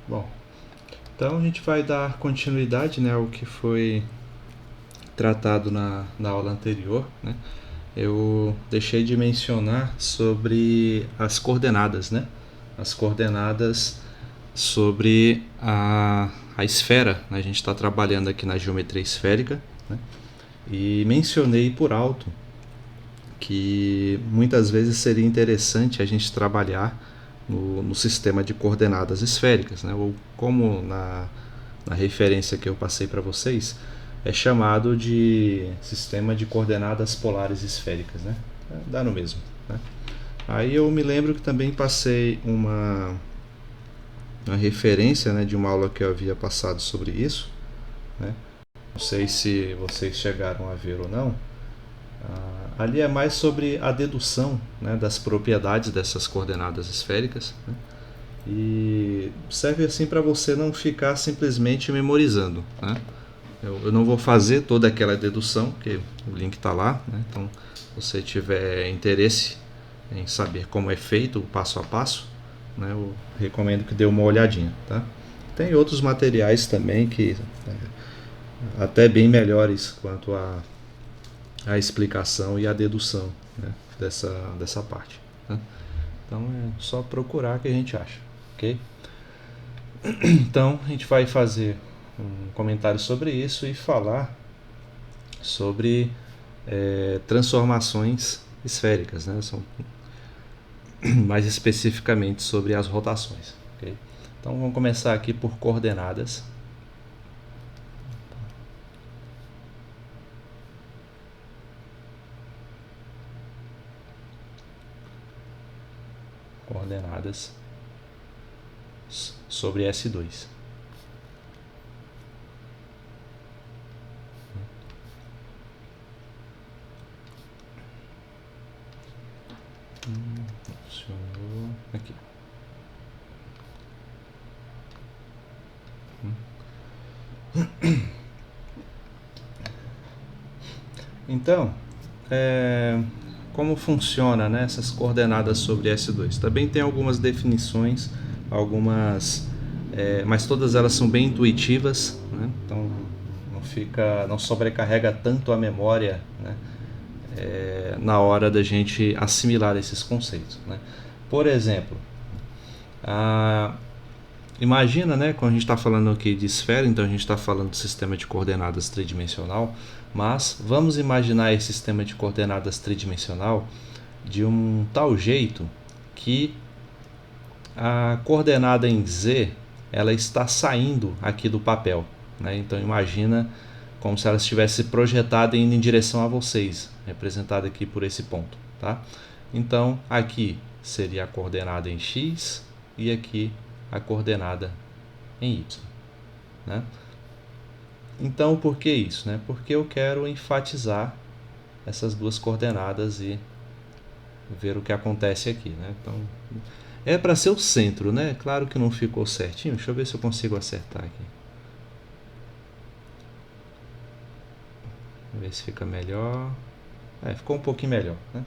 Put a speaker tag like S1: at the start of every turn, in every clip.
S1: Bom, então a gente vai dar continuidade, né, ao que foi tratado na aula anterior, né? Eu deixei de mencionar sobre as coordenadas, né? As coordenadas sobre a esfera, né? A gente está trabalhando aqui na geometria esférica, né? E mencionei por alto que muitas vezes seria interessante a gente trabalhar no sistema de coordenadas esféricas, né? Ou como na referência que eu passei para vocês, é chamado de sistema de coordenadas polares esféricas, né? Dá no mesmo, né? Aí eu me lembro que também passei uma referência, né, de uma aula que eu havia passado sobre isso, né? Não sei se vocês chegaram a ver ou não. Ali é mais sobre a dedução, né, das propriedades dessas coordenadas esféricas, né? E serve assim para você não ficar simplesmente memorizando, né? Eu não vou fazer toda aquela dedução, porque o link está lá, né? Então, se você tiver interesse em saber como é feito o passo a passo, né, eu recomendo que dê uma olhadinha, tá? Tem outros materiais também que até bem melhores quanto a explicação e a dedução, né, dessa parte, né? Então é só procurar que a gente acha, ok? Então a gente vai fazer um comentário sobre isso e falar sobre transformações esféricas, né? São mais especificamente sobre as rotações, ok? Então vamos começar aqui por coordenadas. Coordenadas sobre S2. Funcionou aqui. Então, como funciona, né, essas coordenadas sobre S2? Também tem algumas definições, algumas, mas todas elas são bem intuitivas, né? Então não sobrecarrega tanto a memória, né, na hora da gente assimilar esses conceitos, né? Por exemplo, a, imagina, né, quando a gente está falando aqui de esfera, então a gente está falando do sistema de coordenadas tridimensional, mas vamos imaginar esse sistema de coordenadas tridimensional de um tal jeito que a coordenada em Z ela está saindo aqui do papel, né? Então imagina como se ela estivesse projetada e indo em direção a vocês, representada aqui por esse ponto, tá? Então aqui seria a coordenada em X e aqui a coordenada em Y, né? Então por que isso, né? Porque eu quero enfatizar essas duas coordenadas e ver o que acontece aqui, né? Então é para ser o centro, né? Claro que não ficou certinho. Deixa eu ver se eu consigo acertar aqui. Ver se fica melhor. Ficou um pouquinho melhor, né?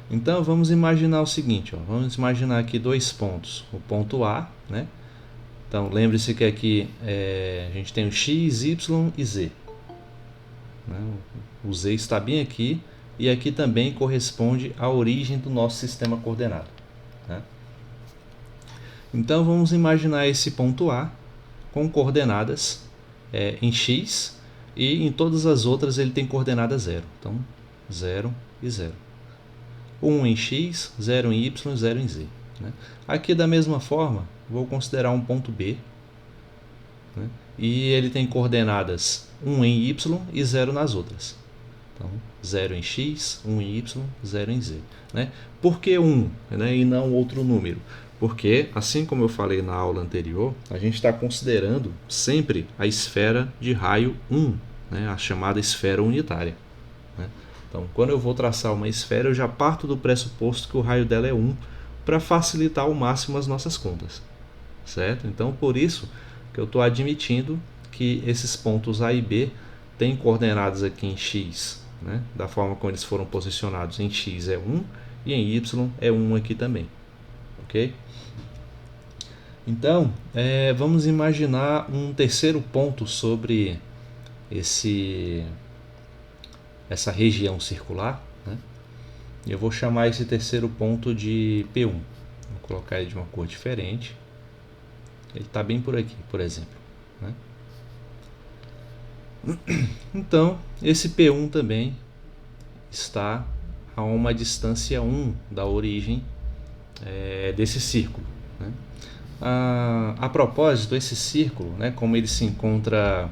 S1: Então vamos imaginar o seguinte, ó. Vamos imaginar aqui dois pontos. O ponto A, né? Então lembre-se que aqui a gente tem o X, Y e Z, né? O Z está bem aqui e aqui também corresponde à origem do nosso sistema coordenado, né? Então vamos imaginar esse ponto A com coordenadas em X e em todas as outras ele tem coordenada 0. Então 0 e 0. 1 em X, 0 em Y, 0 em Z, né? Aqui da mesma forma vou considerar um ponto B, né? E ele tem coordenadas 1 em Y e 0 nas outras. Então 0 em X, 1 em Y, 0 em Z, né? Por que 1, né, e não outro número? Porque, assim como eu falei na aula anterior, a gente está considerando sempre a esfera de raio 1, né, a chamada esfera unitária, né? Então, quando eu vou traçar uma esfera, eu já parto do pressuposto que o raio dela é 1 para facilitar ao máximo as nossas contas, certo? Então, por isso que eu estou admitindo que esses pontos A e B têm coordenadas aqui em X, né, da forma como eles foram posicionados. Em X é 1 e em Y é 1 aqui também, ok? Então, vamos imaginar um terceiro ponto sobre essa região circular, né? Eu vou chamar esse terceiro ponto de P1. Vou colocar ele de uma cor diferente. Ele está bem por aqui, por exemplo, né? Então, esse P1 também está a uma distância 1 da origem desse círculo, né? A propósito, esse círculo, né, como ele se encontra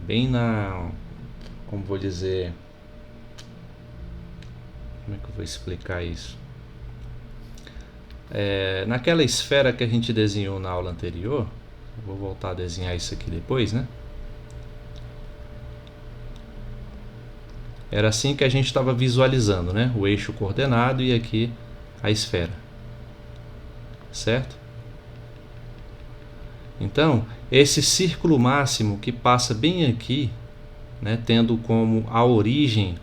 S1: bem como vou dizer, como é que eu vou explicar isso? Naquela esfera que a gente desenhou na aula anterior, eu vou voltar a desenhar isso aqui depois, né? Era assim que a gente estava visualizando, né? O eixo coordenado e aqui a esfera, certo? Então, esse círculo máximo que passa bem aqui, né, tendo como a origem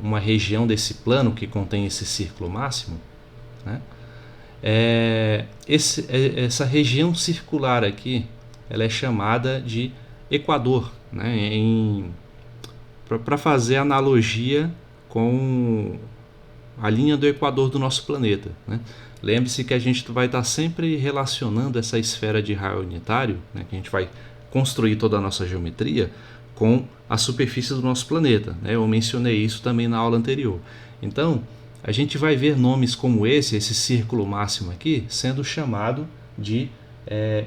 S1: uma região desse plano que contém esse círculo máximo, né? Essa região circular aqui, ela é chamada de equador, né? Para fazer analogia com a linha do equador do nosso planeta, né? Lembre-se que a gente vai estar sempre relacionando essa esfera de raio unitário, né, que a gente vai construir toda a nossa geometria, com a superfície do nosso planeta, né? Eu mencionei isso também na aula anterior. Então, a gente vai ver nomes como esse círculo máximo aqui, sendo chamado de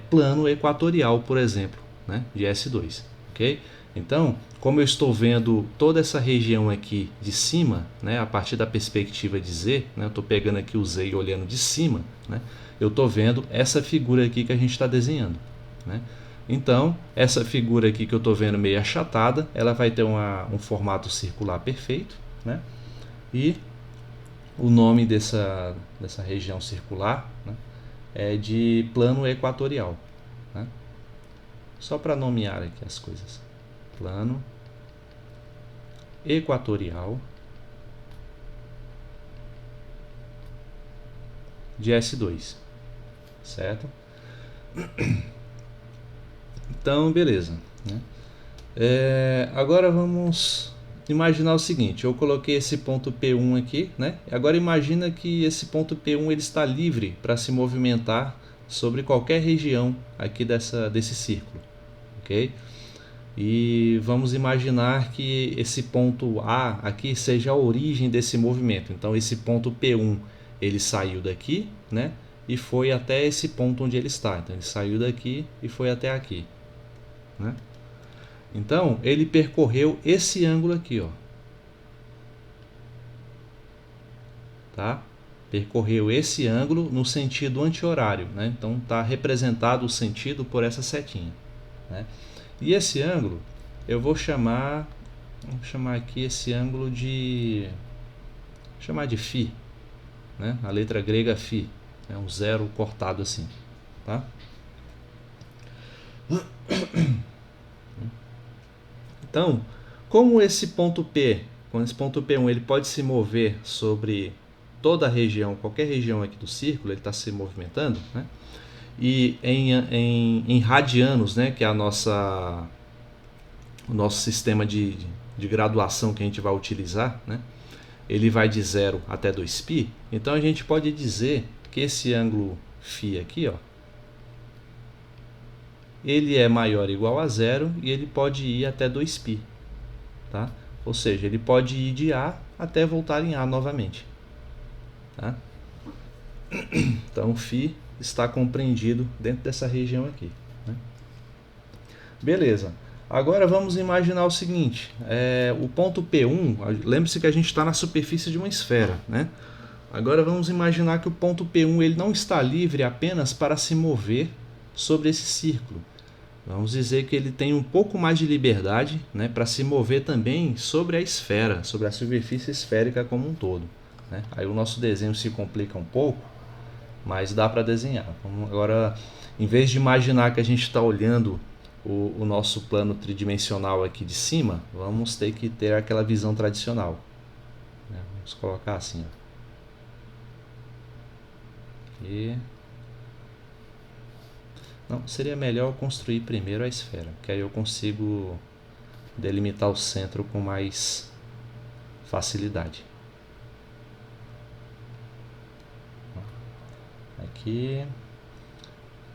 S1: plano equatorial, por exemplo, né, de S2, ok? Então, como eu estou vendo toda essa região aqui de cima, né, a partir da perspectiva de Z, né, eu estou pegando aqui o Z e olhando de cima, né, eu estou vendo essa figura aqui que a gente está desenhando, né? Então, essa figura aqui que eu estou vendo meio achatada, ela vai ter um formato circular perfeito, né? E o nome dessa região circular, né, é de plano equatorial, né? Só para nomear aqui as coisas. Plano equatorial de S2, certo? Então, beleza, né? Agora vamos imaginar o seguinte: eu coloquei esse ponto P1 aqui, né? Agora imagina que esse ponto P1 ele está livre para se movimentar sobre qualquer região aqui desse círculo, ok? E vamos imaginar que esse ponto A aqui seja a origem desse movimento. Então esse ponto P1 ele saiu daqui, né, e foi até esse ponto onde ele está. Então ele saiu daqui e foi até aqui, né? Então ele percorreu esse ângulo aqui, ó, tá? Percorreu esse ângulo no sentido anti-horário, né? Então está representado o sentido por essa setinha, né? E esse ângulo eu vou chamar, vamos chamar aqui esse ângulo de, chamar de φ, né? A letra grega φ, é um zero cortado assim, tá? Então, como esse ponto P, com esse ponto P1, ele pode se mover sobre toda a região, qualquer região aqui do círculo, ele está se movimentando, né? E em radianos, né, que é o nosso sistema de graduação que a gente vai utilizar, né, ele vai de 0 até 2π, então a gente pode dizer que esse ângulo φ aqui, ó, ele é maior ou igual a 0 e ele pode ir até 2π, tá? Ou seja, ele pode ir de A até voltar em A novamente, tá? Então φ está compreendido dentro dessa região aqui, né? Beleza. Agora vamos imaginar o seguinte, o ponto P1, lembre-se que a gente está na superfície de uma esfera, né? Agora vamos imaginar que o ponto P1 ele não está livre apenas para se mover sobre esse círculo. Vamos dizer que ele tem um pouco mais de liberdade, né, para se mover também sobre a esfera, sobre a superfície esférica como um todo, né? Aí o nosso desenho se complica um pouco, mas dá para desenhar. Agora, em vez de imaginar que a gente está olhando o nosso plano tridimensional aqui de cima, vamos ter que ter aquela visão tradicional, né? Vamos colocar assim, ó. aqui. Não, seria melhor construir primeiro a esfera, que aí eu consigo delimitar o centro com mais facilidade. Aqui,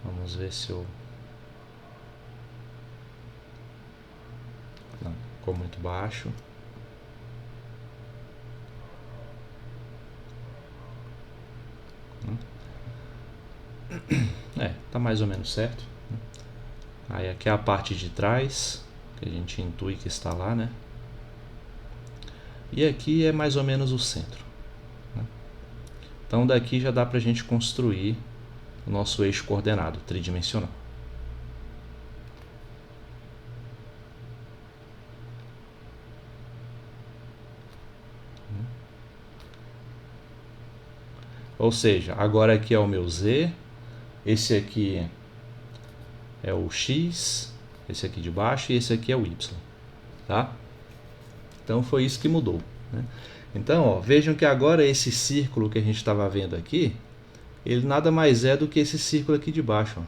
S1: vamos ver se eu... Não, ficou muito baixo. Tá mais ou menos certo. Aí aqui é a parte de trás, que a gente intui que está lá, né? E aqui é mais ou menos o centro, né? Então daqui já dá pra gente construir o nosso eixo coordenado tridimensional. Ou seja, agora aqui é o meu Z, esse aqui é o X, esse aqui de baixo e esse aqui é o Y, tá? Então foi isso que mudou, né? Então, ó, vejam que agora esse círculo que a gente estava vendo aqui, ele nada mais é do que esse círculo aqui de baixo, ó.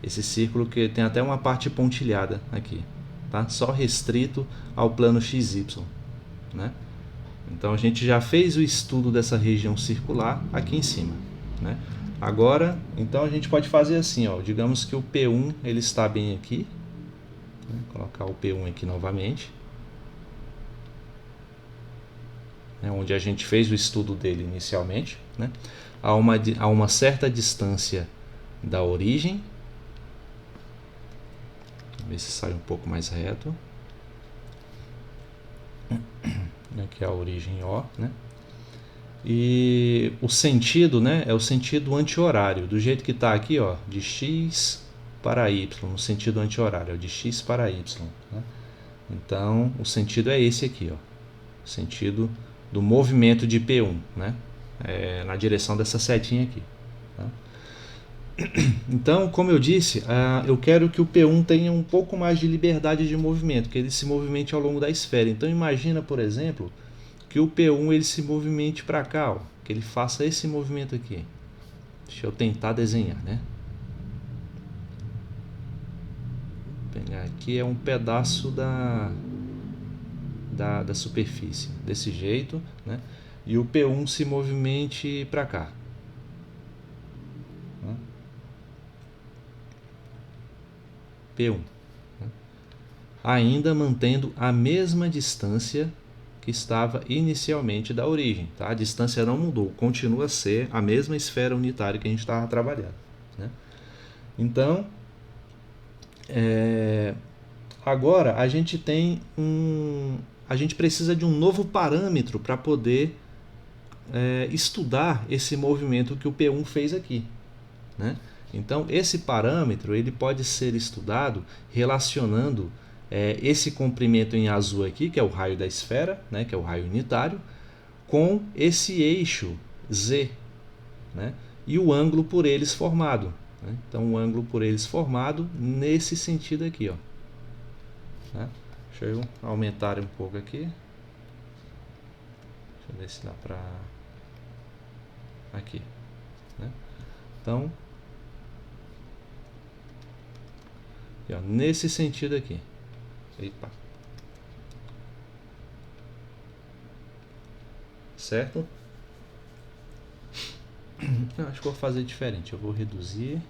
S1: Esse círculo que tem até uma parte pontilhada aqui, tá? Só restrito ao plano XY, né? Então a gente já fez o estudo dessa região circular aqui em cima, né? Agora, então a gente pode fazer assim, ó, digamos que o P1 ele está bem aqui, né? Colocar o P1 aqui novamente, né? Onde a gente fez o estudo dele inicialmente, né? A uma certa distância da origem. Vamos ver se sai um pouco mais reto. Aqui é a origem O, né? E o sentido, né, é o sentido anti-horário, do jeito que está aqui, ó, de x para y, no sentido anti-horário, é de x para y, né? Então, o sentido é esse aqui, ó, o sentido do movimento de P1, né, na direção dessa setinha aqui, tá? Então, como eu disse, eu quero que o P1 tenha um pouco mais de liberdade de movimento, que ele se movimente ao longo da esfera. Então, imagina, por exemplo, que o P1 ele se movimente para cá, ó, que ele faça esse movimento aqui. Deixa eu tentar desenhar, né? Vou pegar aqui, é um pedaço da superfície, desse jeito, né? E o P1 se movimente para cá, né? P1, né? Ainda mantendo a mesma distância que estava inicialmente da origem, tá? A distância não mudou, continua a ser a mesma esfera unitária que a gente estava trabalhando, né? Então, agora a gente tem a gente precisa de um novo parâmetro para poder estudar esse movimento que o P1 fez aqui, né? Então, esse parâmetro ele pode ser estudado relacionando esse comprimento em azul aqui, que é o raio da esfera, né, que é o raio unitário, com esse eixo Z, né, e o ângulo por eles formado, né? Então, o ângulo por eles formado nesse sentido aqui, ó, né? Deixa eu aumentar um pouco aqui. Deixa eu ver se dá para... Aqui, né? Então, aqui, ó, nesse sentido aqui. Epa. Certo? Eu acho que vou fazer diferente. Eu vou reduzir,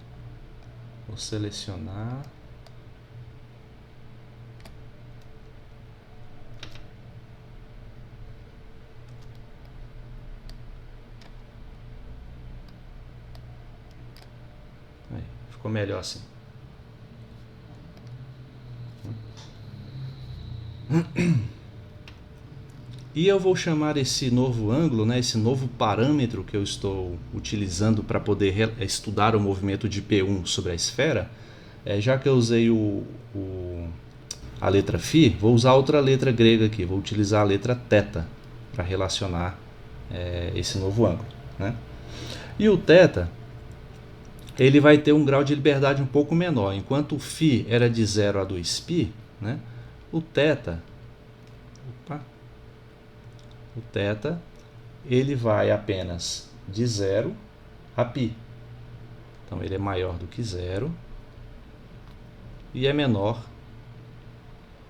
S1: vou selecionar, aí, ficou melhor assim. E eu vou chamar esse novo ângulo, né, esse novo parâmetro que eu estou utilizando para poder estudar o movimento de P1 sobre a esfera. Já que eu usei a letra φ, vou usar outra letra grega aqui, vou utilizar a letra θ para relacionar esse novo ângulo, né? E o θ, ele vai ter um grau de liberdade um pouco menor. Enquanto o φ era de 0 a 2π, né, o θ ele vai apenas de 0 a π. Então ele é maior do que 0 e é menor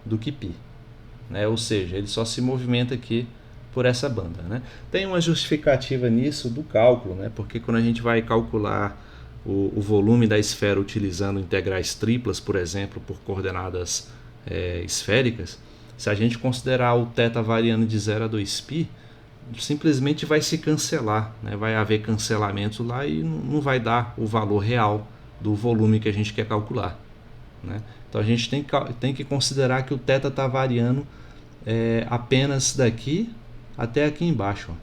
S1: do que π, né? Ou seja, ele só se movimenta aqui por essa banda, né? Tem uma justificativa nisso do cálculo, né? Porque quando a gente vai calcular o volume da esfera utilizando integrais triplas, por exemplo, por coordenadas esféricas, se a gente considerar o θ variando de 0 a 2π, simplesmente vai se cancelar, né? Vai haver cancelamento lá e não vai dar o valor real do volume que a gente quer calcular, né? Então a gente tem que considerar que o θ está variando apenas daqui até aqui embaixo, ó.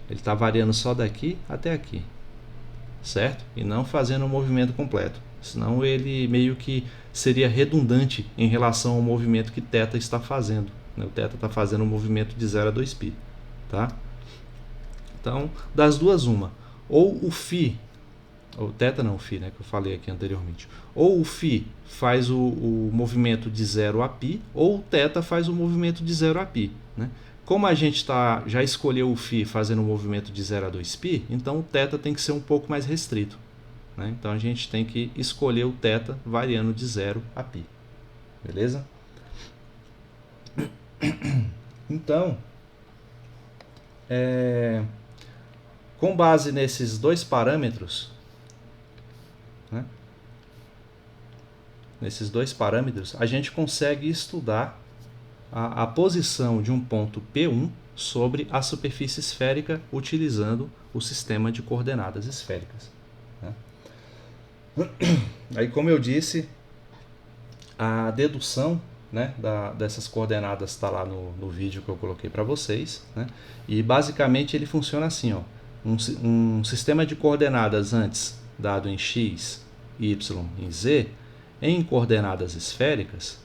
S1: Ele está variando só daqui até aqui, certo? E não fazendo o movimento completo, senão ele meio que seria redundante em relação ao movimento que θ está fazendo, né? O θ está fazendo um movimento de 0 a 2π, tá? Então, das duas, uma. Ou o φ, ou θ não, o φ, né, que eu falei aqui anteriormente. Ou o φ faz o movimento de 0 a π, ou o θ faz o movimento de 0 a π, né? Como a gente já escolheu o φ fazendo o movimento de 0 a 2π, então o θ tem que ser um pouco mais restrito, né? Então a gente tem que escolher o θ variando de 0 a π. Beleza? Então, com base nesses dois parâmetros, né? Nesses dois parâmetros, a gente consegue estudar a posição de um ponto P1 sobre a superfície esférica utilizando o sistema de coordenadas esféricas, né? Aí, como eu disse, a dedução, né, dessas coordenadas está lá no vídeo que eu coloquei para vocês, né? E basicamente ele funciona assim, ó, um sistema de coordenadas antes dado em x, y e z em coordenadas esféricas,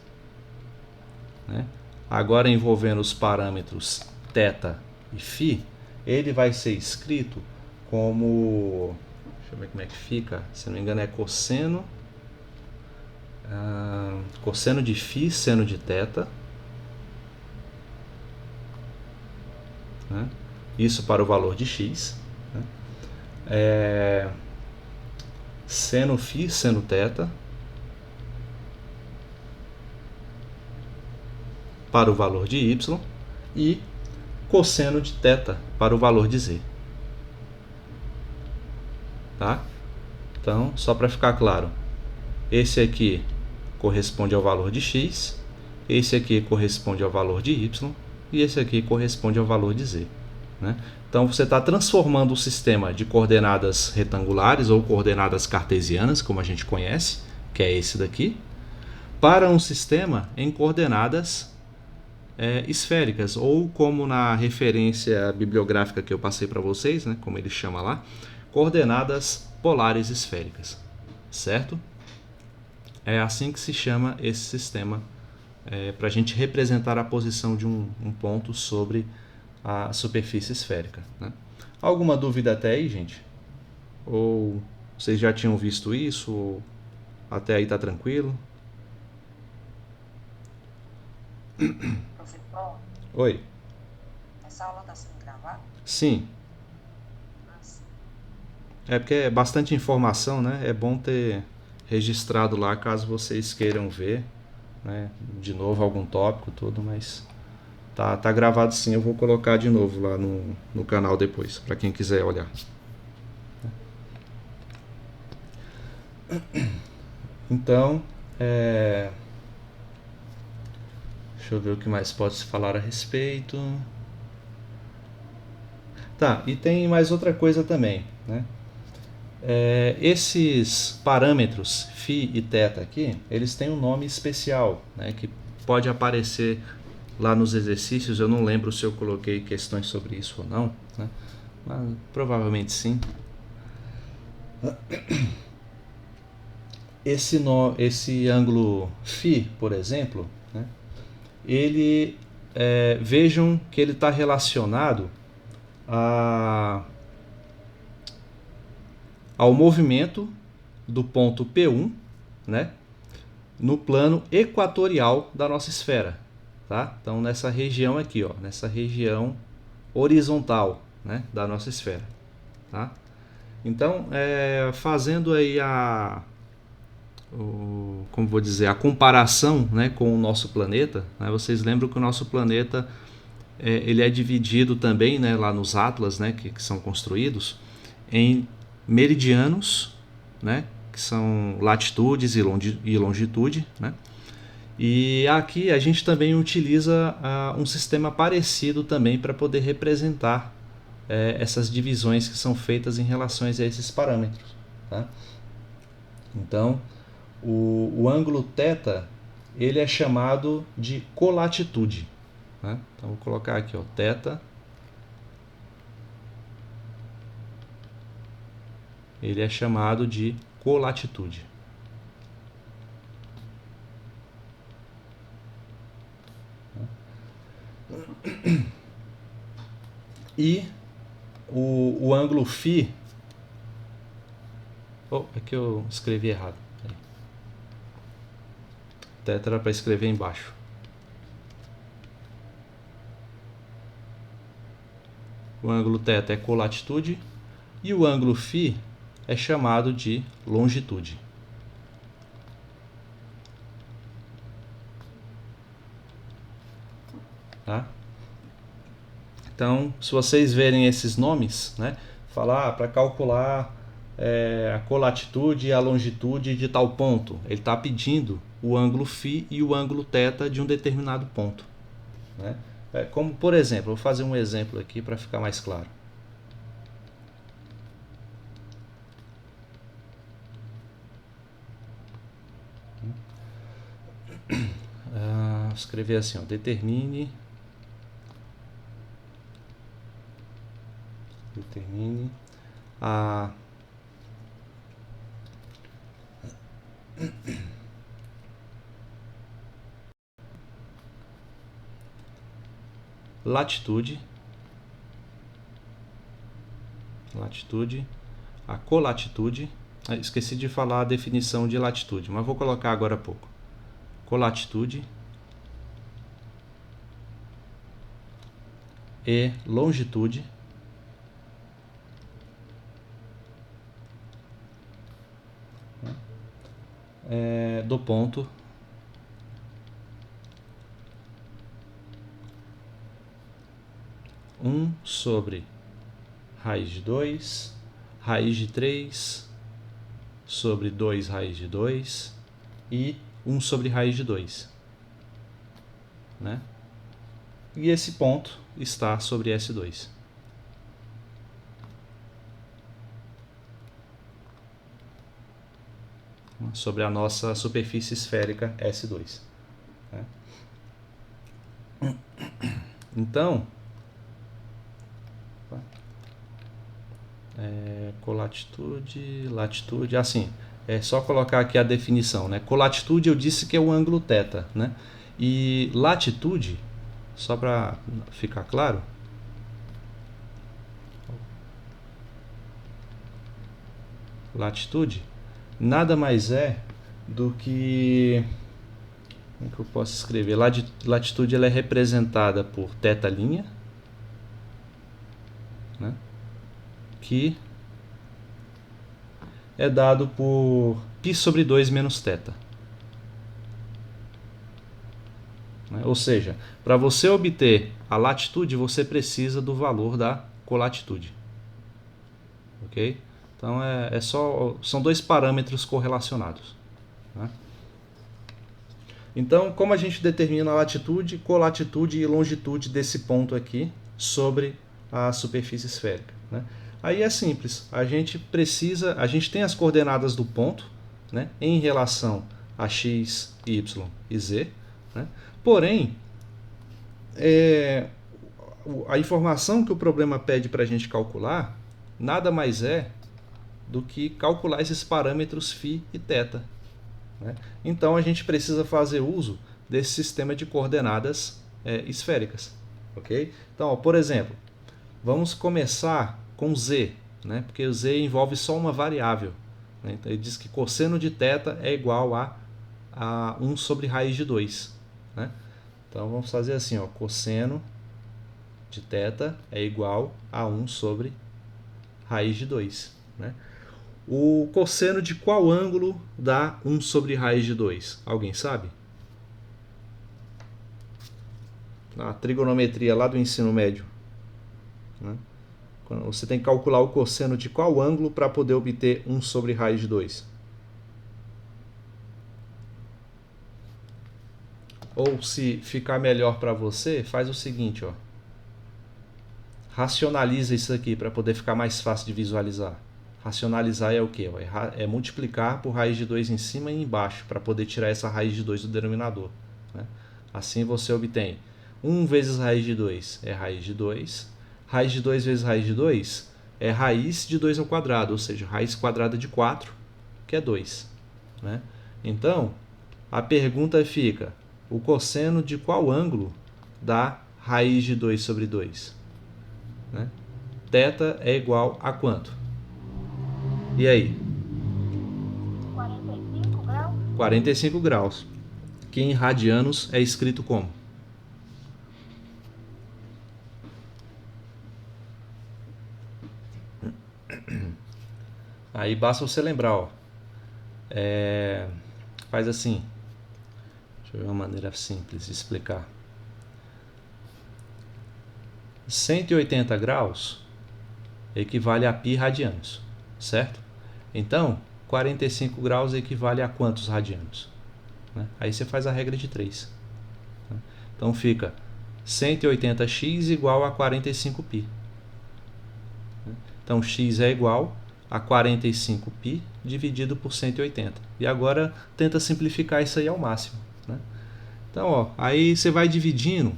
S1: né? Agora envolvendo os parâmetros θ e φ, ele vai ser escrito como, deixa eu ver como é que fica, se não me engano é cosseno de φ seno de θ, né? Isso para o valor de x, né? Seno φ seno θ para o valor de y e cosseno de θ para o valor de z, tá? Então, só para ficar claro, esse aqui corresponde ao valor de x, esse aqui corresponde ao valor de y e esse aqui corresponde ao valor de z, né? Então você está transformando o sistema de coordenadas retangulares ou coordenadas cartesianas, como a gente conhece, que é esse daqui, para um sistema em coordenadas esféricas, ou como na referência bibliográfica que eu passei para vocês, né, como ele chama lá, coordenadas polares esféricas, certo? É assim que se chama esse sistema, para a gente representar a posição de um ponto sobre a superfície esférica, né? Alguma dúvida até aí, gente? Ou vocês já tinham visto isso? Ou até aí tá tranquilo?
S2: Professor,
S1: Oi.
S2: essa aula está sendo gravada?
S1: Sim.
S2: Sim.
S1: É porque é bastante informação, né? É bom ter registrado lá caso vocês queiram ver, né, de novo algum tópico, tudo, mas tá gravado sim. Eu vou colocar de novo lá no canal depois, para quem quiser olhar. Então, deixa eu ver o que mais pode se falar a respeito. Tá, e tem mais outra coisa também, né? Esses parâmetros φ e θ aqui, eles têm um nome especial, né, que pode aparecer lá nos exercícios. Eu não lembro se eu coloquei questões sobre isso ou não, né? Mas provavelmente sim. Esse ângulo φ, por exemplo, né, ele vejam que ele está relacionado ao movimento do ponto P1, né, no plano equatorial da nossa esfera, tá? Então nessa região aqui, ó, nessa região horizontal, né, da nossa esfera, tá? Então, fazendo aí como vou dizer, a comparação, né, com o nosso planeta, né, vocês lembram que o nosso planeta ele é dividido também, né, lá nos atlas, né, que são construídos, em meridianos, né, que são latitudes e longitude, né? E aqui a gente também utiliza um sistema parecido também para poder representar essas divisões que são feitas em relação a esses parâmetros. Tá? Então, o ângulo θ ele é chamado de colatitude. Tá? Então, vou colocar aqui, ó, θ. Ele é chamado de colatitude. E o ângulo φ... Oh, é que eu escrevi errado. θ era para escrever embaixo. O ângulo θ é colatitude e o ângulo φ é chamado de longitude. Tá? Então, se vocês verem esses nomes, né, falar para calcular a colatitude e a longitude de tal ponto, ele está pedindo o ângulo φ e o ângulo θ de um determinado ponto. Né? Como, por exemplo, vou fazer um exemplo aqui para ficar mais claro. Escrever assim, ó, determine a latitude, a colatitude. Esqueci de falar a definição de latitude, mas vou colocar agora há pouco. Colatitude e longitude do ponto sobre raiz de 2, raiz de 3 sobre 2 raiz de 2 e 1 sobre raiz de 2. Né? E esse ponto está sobre S2. Sobre a nossa superfície esférica S2. Né? Então, colatitude, latitude, assim, é só colocar aqui a definição, né? Colatitude eu disse que é o ângulo θ, né? E latitude, só para ficar claro, latitude nada mais é do que, como que eu posso escrever? Latitude ela é representada por θ', né? Que é dado por π sobre 2 menos θ. Ou seja, para você obter a latitude, você precisa do valor da colatitude. Ok? Então, são dois parâmetros correlacionados. Né? Então, como a gente determina a latitude, colatitude e longitude desse ponto aqui sobre a superfície esférica? Né? Aí é simples, a gente tem as coordenadas do ponto, né, em relação a x, y e z, né? Porém, a informação que o problema pede para a gente calcular nada mais é do que calcular esses parâmetros φ e θ. Né? Então a gente precisa fazer uso desse sistema de coordenadas esféricas. Okay? Então, ó, por exemplo, vamos começar com z, né? Porque o z envolve só uma variável. Né? Então, ele diz que cosseno de θ é igual a 1 sobre raiz de 2. Né? Então vamos fazer assim, ó, cosseno de θ é igual a 1 sobre raiz de 2. né? O cosseno de qual ângulo dá 1 sobre raiz de 2? Alguém sabe? Na trigonometria lá do ensino médio, né? Você tem que calcular o cosseno de qual ângulo para poder obter 1 sobre raiz de 2. Ou se ficar melhor para você, faz o seguinte, ó. Racionaliza isso aqui para poder ficar mais fácil de visualizar. Racionalizar é o quê? É multiplicar por raiz de 2 em cima e embaixo para poder tirar essa raiz de 2 do denominador, né? Assim você obtém 1 vezes raiz de 2 é raiz de 2. Raiz de 2 vezes raiz de 2 é raiz de 2 ao quadrado, ou seja, raiz quadrada de 4, que é 2, né? Então, a pergunta fica: o cosseno de qual ângulo dá raiz de 2 sobre 2? Né? Θ é igual a quanto? E aí?
S2: 45 graus?
S1: 45 graus. Que em radianos é escrito como? Aí basta você lembrar, ó. Faz assim. Deixa eu ver uma maneira simples de explicar. 180 graus equivale a π radianos, certo? Então, 45 graus equivale a quantos radianos? Né? Aí você faz a regra de 3. Então fica 180x igual a 45π. Então x é igual a 45π dividido por 180. E agora tenta simplificar isso aí ao máximo, né? Então, ó, aí você vai dividindo.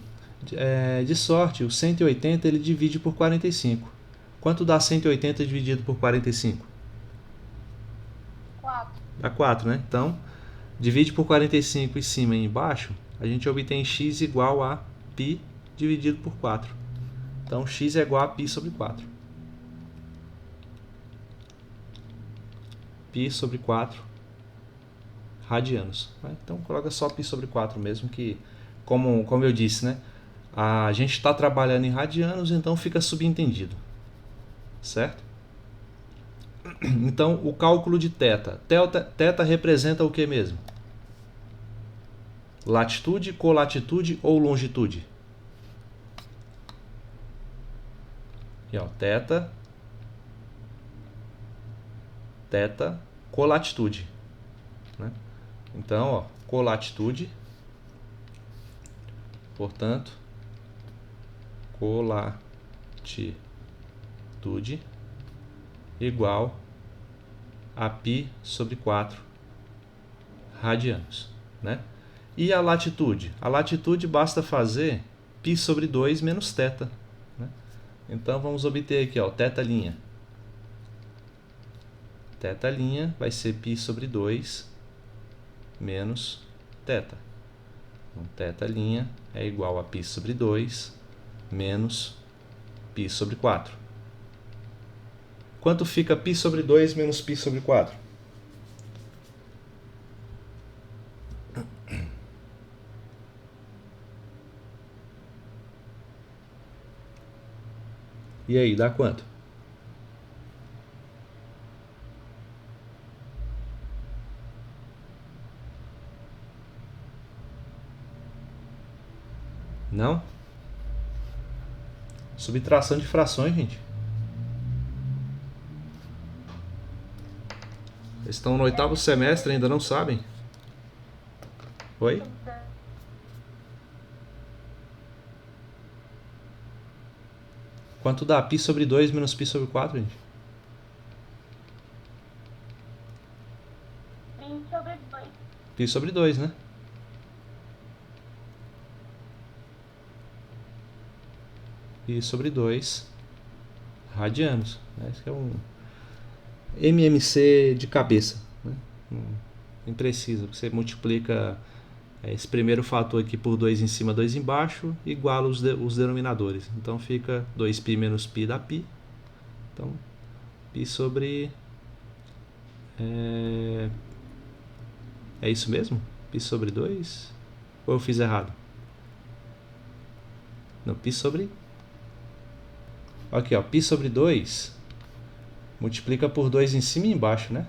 S1: De sorte, o 180 ele divide por 45. Quanto dá 180 dividido por 45?
S2: 4.
S1: Dá 4, né? Então, divide por 45 em cima e embaixo, a gente obtém x igual a π dividido por 4. Então, x é igual a π sobre 4. π sobre 4 radianos. Então, coloca só π sobre 4 mesmo, que, como eu disse, né? A gente está trabalhando em radianos, então fica subentendido, certo? Então, o cálculo de θ. Θ representa o que mesmo? Latitude, colatitude ou longitude? E ó, θ, colatitude, né? Então, ó, colatitude, portanto, colatitude igual a π sobre 4 radianos, né? E a latitude? A latitude basta fazer π sobre 2 menos θ, né? Então vamos obter aqui, ó, θ'. Θ' vai ser π sobre 2 menos θ. Então, θ' é igual a π sobre 2 menos π sobre 4. Quanto fica π sobre 2 menos π sobre 4? E aí, dá quanto? Não? Subtração de frações, gente. Eles estão no 8º semestre e ainda não sabem? Oi? Quanto dá π sobre 2 menos π sobre 4, gente?
S2: 20 sobre 2.
S1: Π sobre 2, né? Π sobre 2 radianos. Esse é um MMC de cabeça, né? Nem precisa, você multiplica esse primeiro fator aqui por 2 em cima, 2 embaixo, iguala os denominadores. Então fica 2π menos π dá π. Então, π sobre... É isso mesmo? π sobre 2? Ou eu fiz errado? Não, π sobre... Aqui, ó, π sobre 2 multiplica por 2 em cima e embaixo, né?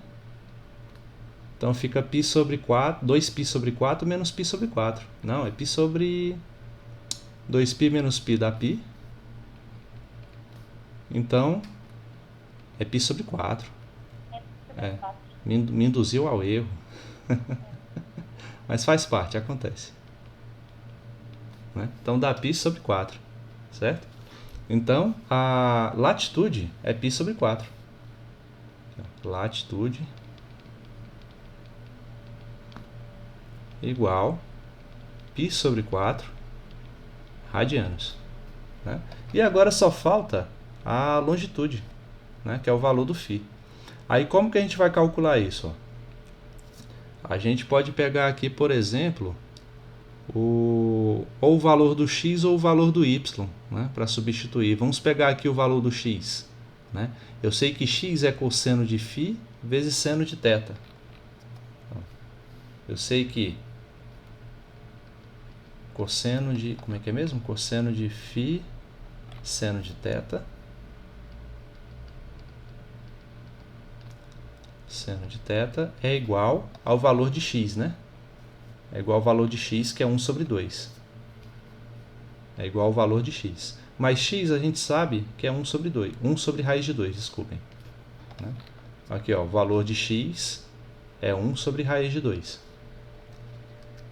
S1: Então fica π sobre 4, 2π sobre 4 menos π sobre 4. Não, é π sobre 2π menos π dá π. Então, é π sobre 4. É, me induziu ao erro. Mas faz parte, acontece. Né? Então dá π sobre 4, certo? Então, a latitude é π sobre 4. Latitude igual π sobre 4 radianos. Né? E agora só falta a longitude, né? Que é o valor do φ. Aí como que a gente vai calcular isso? Ó? A gente pode pegar aqui, por exemplo, ou o valor do x ou o valor do y, né? Para substituir. Vamos pegar aqui o valor do x. Né? Eu sei que x é cosseno de φ vezes seno de θ. Eu sei que cosseno de... Como é que é mesmo? Cosseno de φ seno de θ. Seno de θ é igual ao valor de x, né? É igual ao valor de x, que é 1 sobre 2. É igual ao valor de x. Mas x a gente sabe que é 1 sobre 2. 1 sobre raiz de 2, desculpem. Né? Aqui, ó, o valor de x é 1 sobre raiz de 2.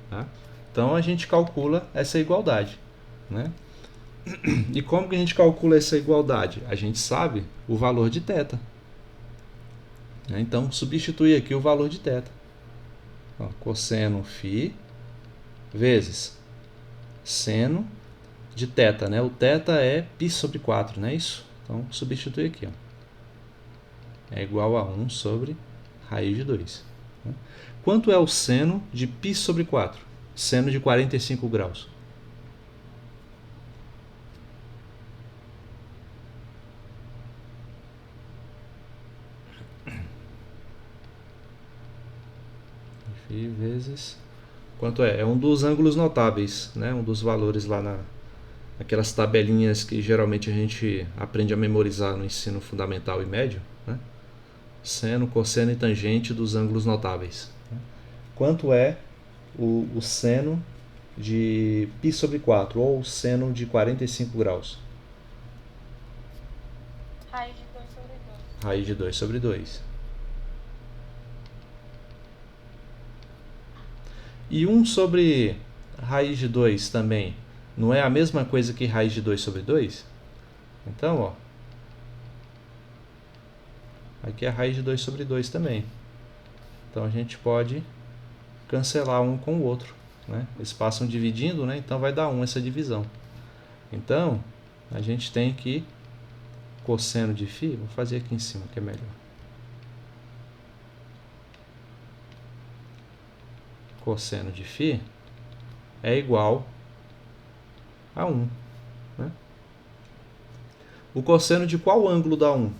S1: Tá? Então a gente calcula essa igualdade. Né? E como que a gente calcula essa igualdade? A gente sabe o valor de θ. Então, substitui aqui o valor de θ. Ó, cosseno φ vezes seno de θ, né? O θ é π sobre 4, não é isso? Então, substitui aqui. Ó. É igual a 1 sobre raiz de 2. Quanto é o seno de π sobre 4? Seno de 45 graus. Φ vezes... Quanto é? É um dos ângulos notáveis, né? Um dos valores lá naquelas tabelinhas que geralmente a gente aprende a memorizar no ensino fundamental e médio. Né? Seno, cosseno e tangente dos ângulos notáveis. Quanto é o seno de π sobre 4 ou seno de 45 graus?
S2: Raiz de 2 sobre 2.
S1: Raiz de 2 sobre 2. E 1 sobre raiz de 2 também não é a mesma coisa que raiz de 2 sobre 2? Então, ó, aqui é raiz de 2 sobre 2 também. Então a gente pode cancelar um com o outro. Né? Eles passam dividindo, né? Então vai dar 1 essa divisão. Então, a gente tem que cosseno de φ, vou fazer aqui em cima que é melhor. Cosseno de φ é igual a 1. Né? O cosseno de qual ângulo dá 1?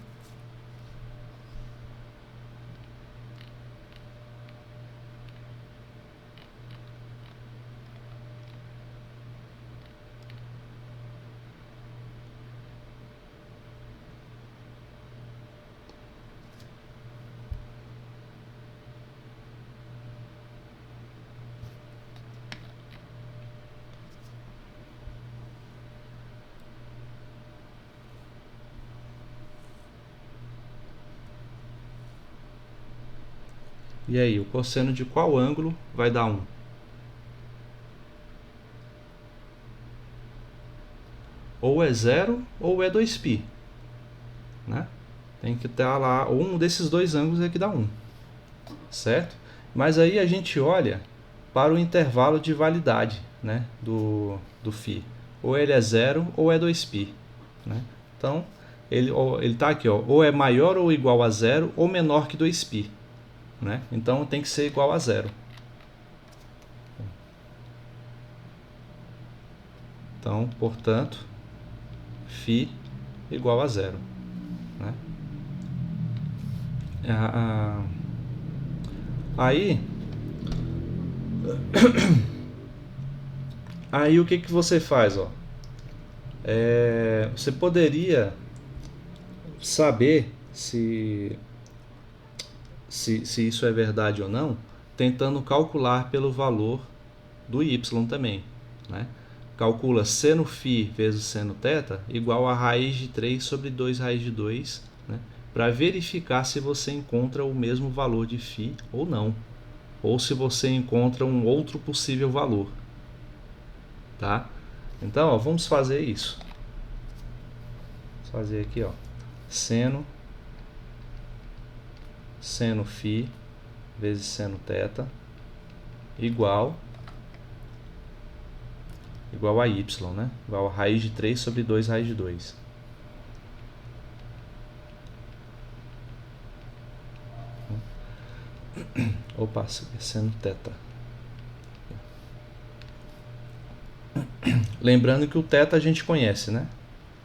S1: E aí, o cosseno de qual ângulo vai dar 1? Ou é 0 ou é 2π. Né? Tem que estar lá, ou um desses dois ângulos é que dá 1. Certo? Mas aí a gente olha para o intervalo de validade, né, do φ. Ou ele é 0 ou é 2π. Né? Então, ele está aqui, ó, ou é maior ou igual a 0 ou menor que 2π. Né? Então tem que ser igual a 0. Então, portanto, φ igual a 0. Né? Aí o que você faz? Ó? Você poderia saber se isso é verdade ou não, tentando calcular pelo valor do y também, né? Calcula seno φ vezes seno θ igual a raiz de 3 sobre 2 raiz de 2, né? Para verificar se você encontra o mesmo valor de φ ou não, ou se você encontra um outro possível valor, tá? Então, ó, vamos fazer isso. Vamos fazer aqui, ó, seno φ vezes seno θ igual a y, né? Igual a raiz de 3 sobre 2 raiz de 2. Opa, seno θ. Lembrando que o θ a gente conhece, né?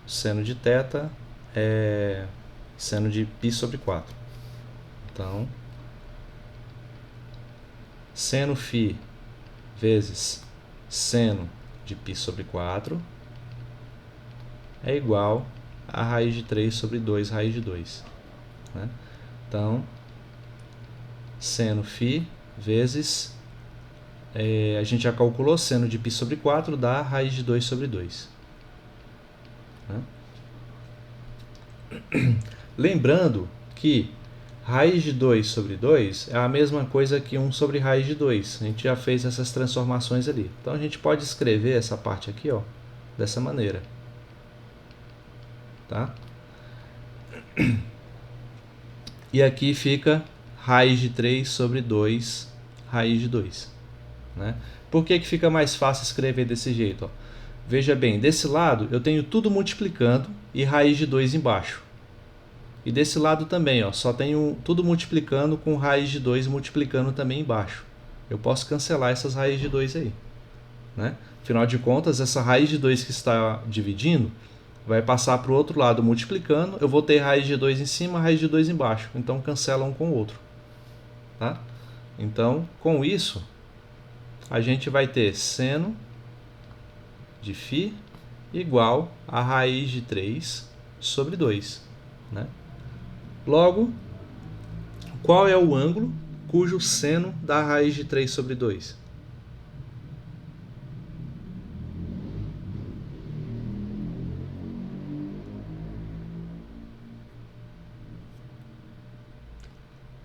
S1: O seno de θ é seno de π sobre 4. Então, seno φ vezes seno de π sobre 4 é igual a raiz de 3 sobre 2 raiz de 2. Né? Então, seno φ vezes, a gente já calculou, seno de π sobre 4 dá raiz de 2 sobre 2. Né? Lembrando que raiz de 2 sobre 2 é a mesma coisa que 1 sobre raiz de 2. A gente já fez essas transformações ali. Então a gente pode escrever essa parte aqui, ó, dessa maneira. Tá? E aqui fica raiz de 3 sobre 2 raiz de 2. Né? Por que fica mais fácil escrever desse jeito? Ó? Veja bem, desse lado eu tenho tudo multiplicando e raiz de 2 embaixo. E desse lado também, ó, só tenho tudo multiplicando com raiz de 2 multiplicando também embaixo. Eu posso cancelar essas raízes de 2 aí. Né? Afinal de contas, essa raiz de 2 que está dividindo vai passar para o outro lado multiplicando. Eu vou ter raiz de 2 em cima, raiz de 2 embaixo. Então cancela um com o outro. Tá? Então, com isso, a gente vai ter seno de φ igual a raiz de 3 sobre 2. Né? Logo, qual é o ângulo cujo seno dá raiz de 3 sobre 2?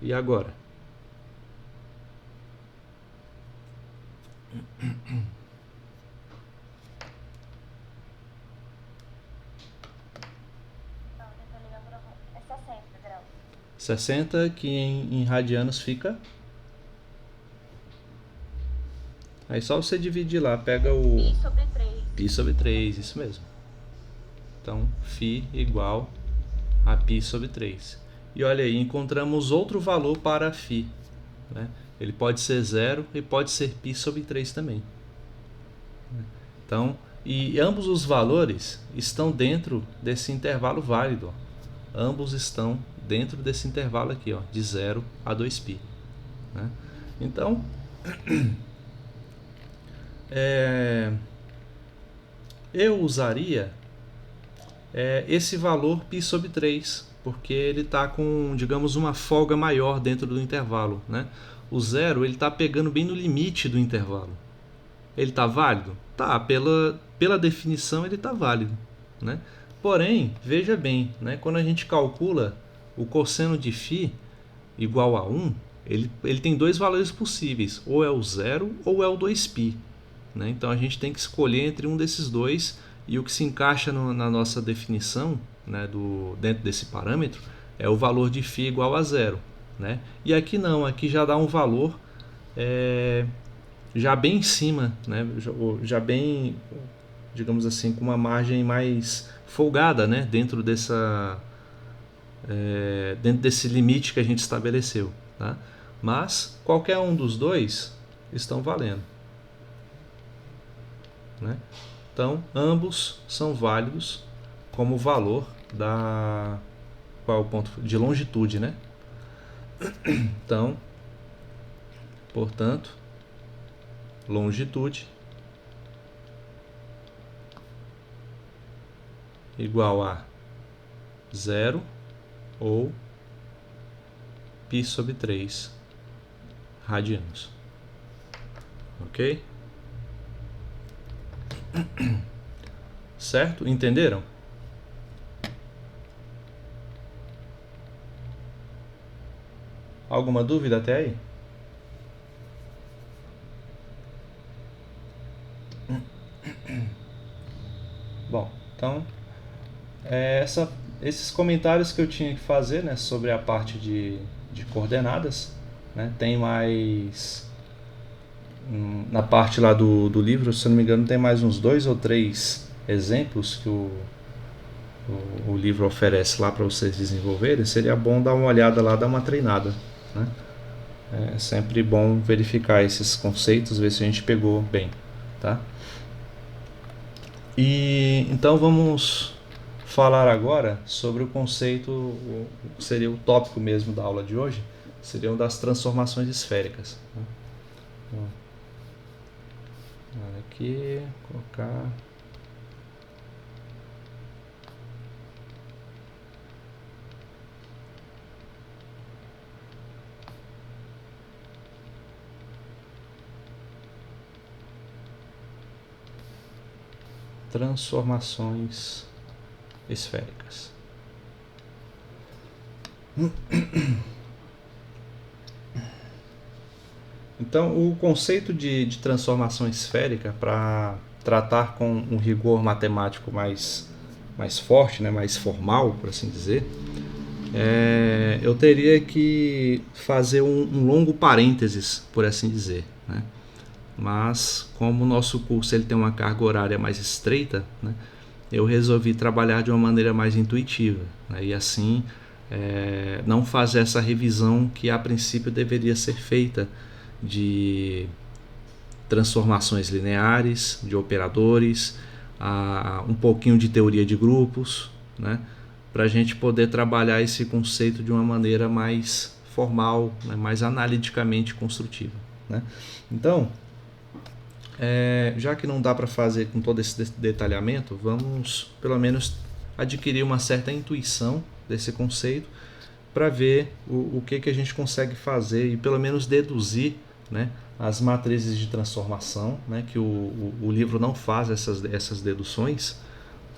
S1: E agora?
S2: É 60 graus.
S1: 60, que em radianos fica... Aí só você dividir lá, pega o...
S2: Π sobre 3.
S1: Π sobre 3, isso mesmo. Então, φ igual a π sobre 3. E olha aí, encontramos outro valor para φ. Né? Ele pode ser 0 e pode ser π sobre 3 também. Então, e ambos os valores estão dentro desse intervalo válido. Ó. Ambos estão dentro desse intervalo aqui, ó, de 0 a 2π. Né? Então, eu usaria esse valor π sobre 3, porque ele está com, digamos, uma folga maior dentro do intervalo. Né? O 0 está pegando bem no limite do intervalo. Ele está válido? Tá, pela definição ele está válido. Né? Porém, veja bem, né, quando a gente calcula o cosseno de φ igual a 1, ele tem dois valores possíveis, ou é o 0 ou é o 2π. Né? Então a gente tem que escolher entre um desses dois, e o que se encaixa na nossa definição, né, dentro desse parâmetro é o valor de φ igual a 0. Né? E aqui não, aqui já dá um valor já bem em cima, né? Já bem, digamos assim, com uma margem mais folgada, né? dentro desse limite que a gente estabeleceu. Tá? Mas qualquer um dos dois estão valendo. Né? Então, ambos são válidos como valor da... Qual é o ponto? De longitude, né? Então, portanto, longitude igual a 0 ou π sobre 3 radianos. Ok? Certo? Entenderam? Alguma dúvida até aí? Bom, então esses comentários que eu tinha que fazer, né, sobre a parte de coordenadas, né, tem mais na parte lá do livro, se eu não me engano, tem mais uns 2 ou 3 exemplos que o livro oferece lá para vocês desenvolverem. Seria bom dar uma olhada lá, dar uma treinada, né? É sempre bom verificar esses conceitos, ver se a gente pegou bem, tá? E então vamos falar agora sobre o conceito, seria o tópico mesmo da aula de hoje, seriam das transformações esféricas, né? Olha aqui, colocar transformações esféricas. Então, o conceito de transformação esférica, para tratar com um rigor matemático mais forte, né, mais formal, por assim dizer, eu teria que fazer um longo parênteses, por assim dizer, né? Mas, como o nosso curso ele tem uma carga horária mais estreita, né, eu resolvi trabalhar de uma maneira mais intuitiva, né, e assim não fazer essa revisão que a princípio deveria ser feita de transformações lineares, de operadores, um pouquinho de teoria de grupos, né, para a gente poder trabalhar esse conceito de uma maneira mais formal, né, mais analiticamente construtiva, né? Então, já que não dá para fazer com todo esse detalhamento, vamos pelo menos adquirir uma certa intuição desse conceito para ver o que a gente consegue fazer e pelo menos deduzir, né, as matrizes de transformação, né, que o livro não faz essas deduções,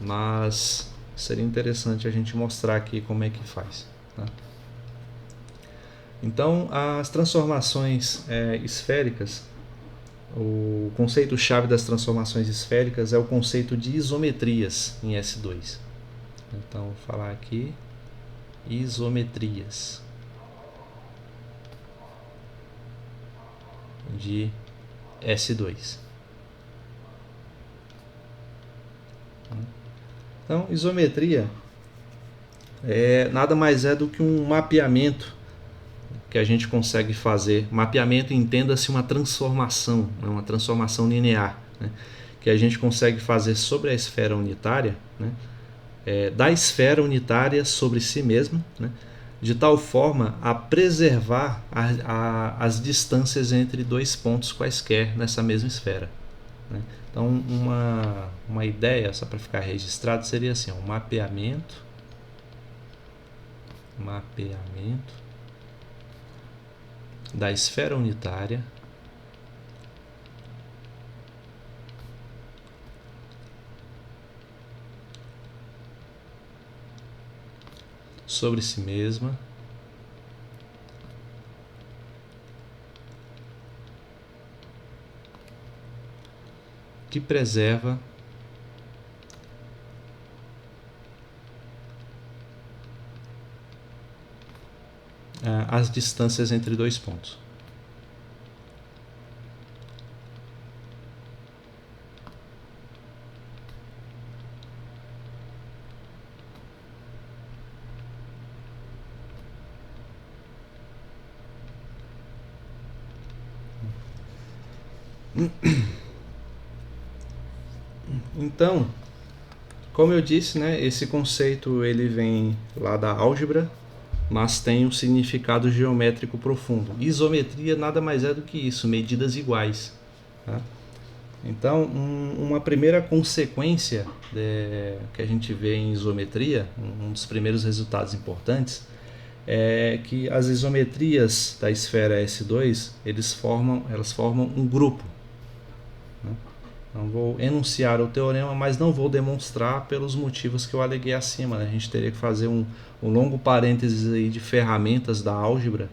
S1: mas seria interessante a gente mostrar aqui como é que faz, tá? Então, as transformações esféricas, o conceito-chave das transformações esféricas é o conceito de isometrias em S2. Então, vou falar aqui isometrias de S2. Então, isometria nada mais é do que um mapeamento que a gente consegue fazer. Mapeamento, entenda-se uma transformação, né, uma transformação linear, né, que a gente consegue fazer sobre a esfera unitária, né, da esfera unitária sobre si mesma, né, de tal forma a preservar as distâncias entre dois pontos quaisquer nessa mesma esfera, né? Então, uma ideia, só para ficar registrado, seria assim: um mapeamento da esfera unitária sobre si mesma que preserva as distâncias entre dois pontos. Então, como eu disse, né, esse conceito ele vem lá da álgebra, mas tem um significado geométrico profundo. Isometria nada mais é do que isso, medidas iguais, tá? Então, uma primeira consequência que a gente vê em isometria, um dos primeiros resultados importantes, é que as isometrias da esfera S2 elas formam um grupo, né? Não vou enunciar o teorema, mas não vou demonstrar pelos motivos que eu aleguei acima, né? A gente teria que fazer um longo parênteses aí de ferramentas da álgebra,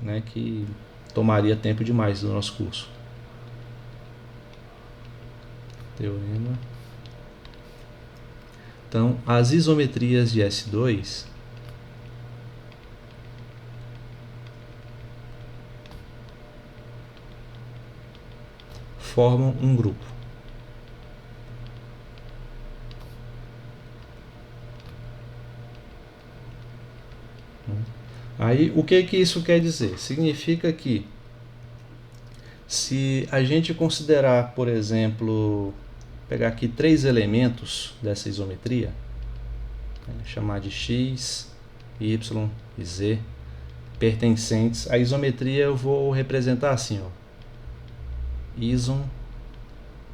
S1: né, que tomaria tempo demais do nosso curso. Teorema. Então, as isometrias de S2 formam um grupo. Aí, o que isso quer dizer? Significa que se a gente considerar, por exemplo, pegar aqui 3 elementos dessa isometria, chamar de x, y e z, pertencentes à isometria, eu vou representar assim, ó, ison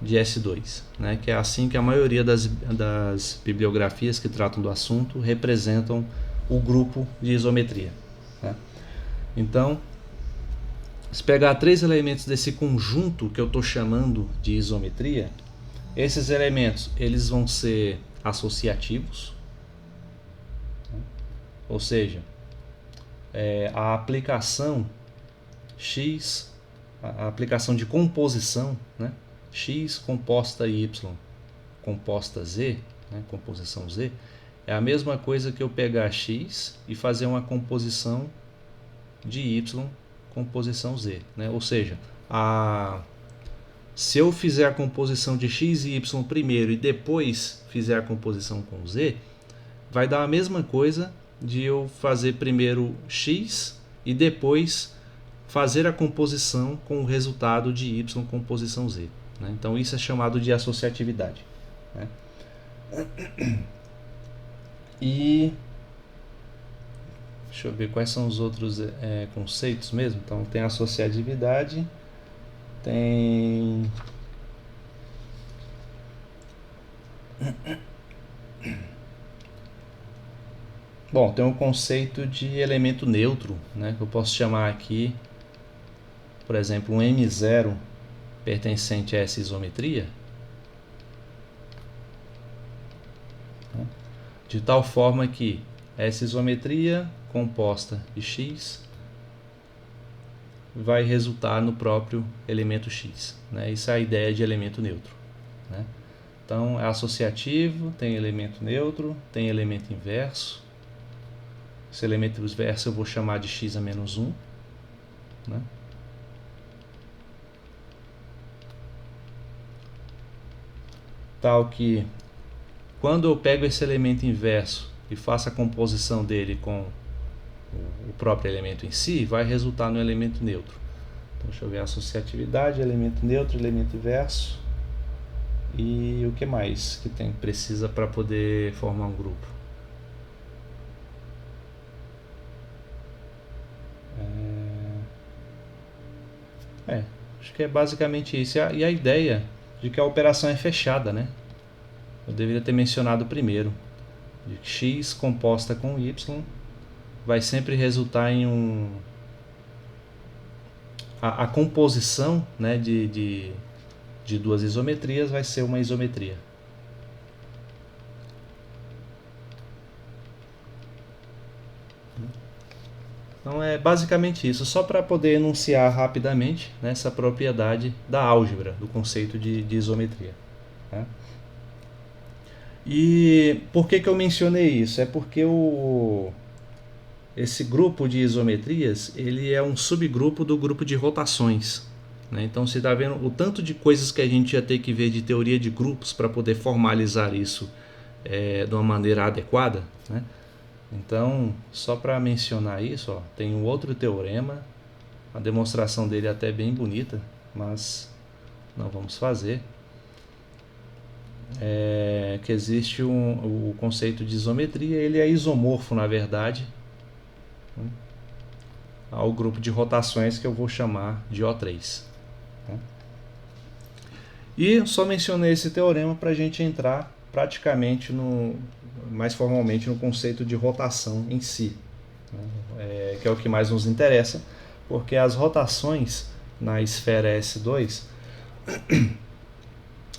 S1: de S2, né, que é assim que a maioria das bibliografias que tratam do assunto representam o grupo de isometria, né? Então, se pegar 3 elementos desse conjunto que eu estou chamando de isometria, esses elementos eles vão ser associativos, né? Ou seja, a aplicação x, a aplicação de composição, né? X composta y composta z, né? Composição z, é a mesma coisa que eu pegar x e fazer uma composição de y composição z, né? Ou seja, se eu fizer a composição de x e y primeiro e depois fizer a composição com z, vai dar a mesma coisa de eu fazer primeiro x e depois fazer a composição com o resultado de y composição z, né? Então isso é chamado de associatividade, né? E deixa eu ver quais são os outros conceitos mesmo. Então tem associatividade, tem tem um conceito de elemento neutro, né, que eu posso chamar aqui, por exemplo, um M0 pertencente a essa isometria, né, de tal forma que essa isometria composta de x vai resultar no próprio elemento x, né? Isso é a ideia de elemento neutro, né? Então é associativo, tem elemento neutro, tem elemento inverso. Esse elemento inverso eu vou chamar de x a menos 1, né? Tal que quando eu pego esse elemento inverso e faço a composição dele com o próprio elemento em si, vai resultar no elemento neutro. Então, deixa eu ver, associatividade, elemento neutro, elemento inverso. E o que mais que precisa para poder formar um grupo? Acho que é basicamente isso. E a ideia de que a operação é fechada, né? Eu deveria ter mencionado primeiro. De que x composta com y vai sempre resultar em a composição, né, de duas isometrias vai ser uma isometria. Então é basicamente isso, só para poder enunciar rapidamente, né, essa propriedade da álgebra, do conceito de isometria, né? E por que eu mencionei isso? É porque esse grupo de isometrias ele é um subgrupo do grupo de rotações, né? Então você está vendo o tanto de coisas que a gente ia ter que ver de teoria de grupos para poder formalizar isso de uma maneira adequada, né? Então, só para mencionar isso, ó, tem um outro teorema, a demonstração dele é até bem bonita, mas não vamos fazer. Que existe o conceito de isometria, ele é isomorfo, na verdade, né, ao grupo de rotações que eu vou chamar de O3. Né? E só mencionei esse teorema para a gente entrar praticamente mais formalmente no conceito de rotação em si, né, que é o que mais nos interessa, porque as rotações na esfera S2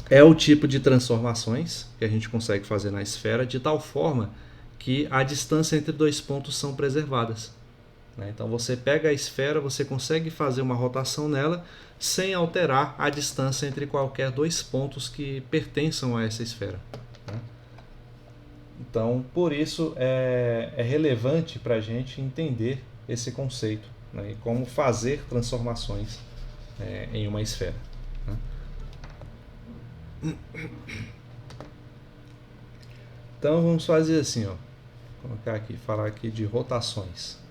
S1: é o tipo de transformações que a gente consegue fazer na esfera de tal forma que a distância entre dois pontos são preservadas. Então você pega a esfera, você consegue fazer uma rotação nela sem alterar a distância entre qualquer dois pontos que pertençam a essa esfera. Então, por isso é relevante para a gente entender esse conceito, né, e como fazer transformações em uma esfera. Então vamos fazer assim, ó. Colocar aqui, falar aqui de rotações.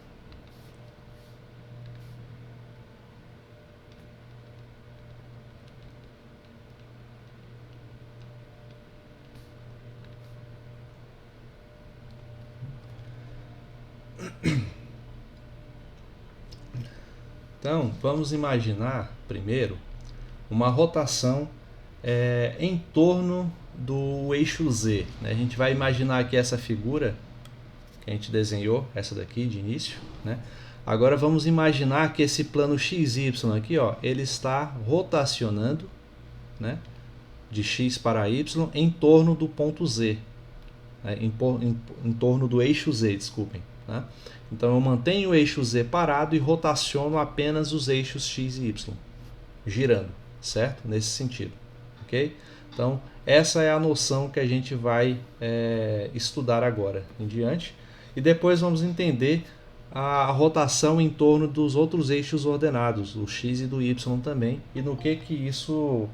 S1: Então, vamos imaginar primeiro uma rotação em torno do eixo Z. Né? A gente vai imaginar aqui essa figura que a gente desenhou, essa daqui de início. Né? Agora vamos imaginar que esse plano XY aqui, ó, ele está rotacionando, né, de X para Y em torno do ponto Z. Né? Em torno do eixo Z, desculpem. Né? Então eu mantenho o eixo Z parado e rotaciono apenas os eixos X e Y, girando, certo? Nesse sentido, ok? Então essa é a noção que a gente vai estudar agora em diante, e depois vamos entender a rotação em torno dos outros eixos ordenados, do X e do Y também, e no que isso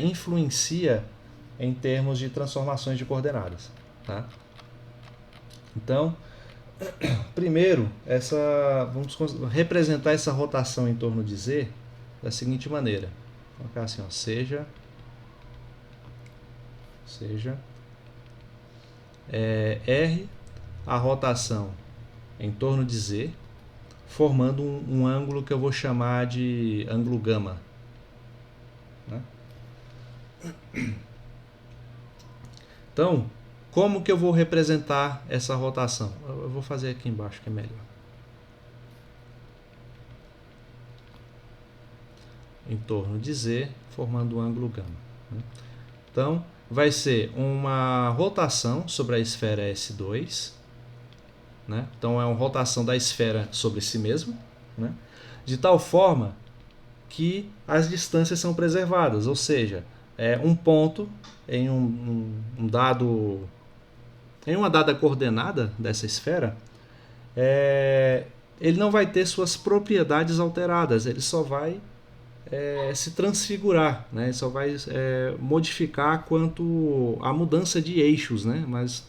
S1: influencia em termos de transformações de coordenadas. Tá? Então, primeiro, vamos representar essa rotação em torno de Z da seguinte maneira. Vou colocar assim, ó, seja R a rotação em torno de Z, formando um ângulo que eu vou chamar de ângulo gama. Né? Então, como que eu vou representar essa rotação? Eu vou fazer aqui embaixo que é melhor. Em torno de Z, formando o ângulo gama. Então, vai ser uma rotação sobre a esfera S2. Né? Então, é uma rotação da esfera sobre si mesma. Né? De tal forma que as distâncias são preservadas. Ou seja, um ponto em uma dada coordenada dessa esfera, ele não vai ter suas propriedades alteradas, ele só vai se transfigurar, né? Ele só vai modificar quanto à mudança de eixos, né? Mas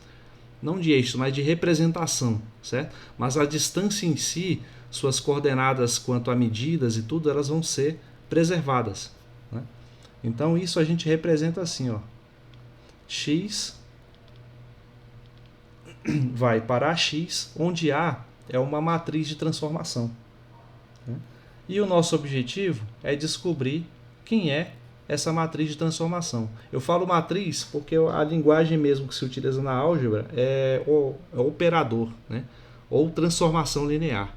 S1: não de eixos, mas de representação, certo? Mas a distância em si, suas coordenadas quanto a medidas e tudo, elas vão ser preservadas. Né? Então isso a gente representa assim, ó, x vai para X, onde A é uma matriz de transformação. Né? E o nosso objetivo é descobrir quem é essa matriz de transformação. Eu falo matriz porque a linguagem mesmo que se utiliza na álgebra é o operador, né? Ou transformação linear.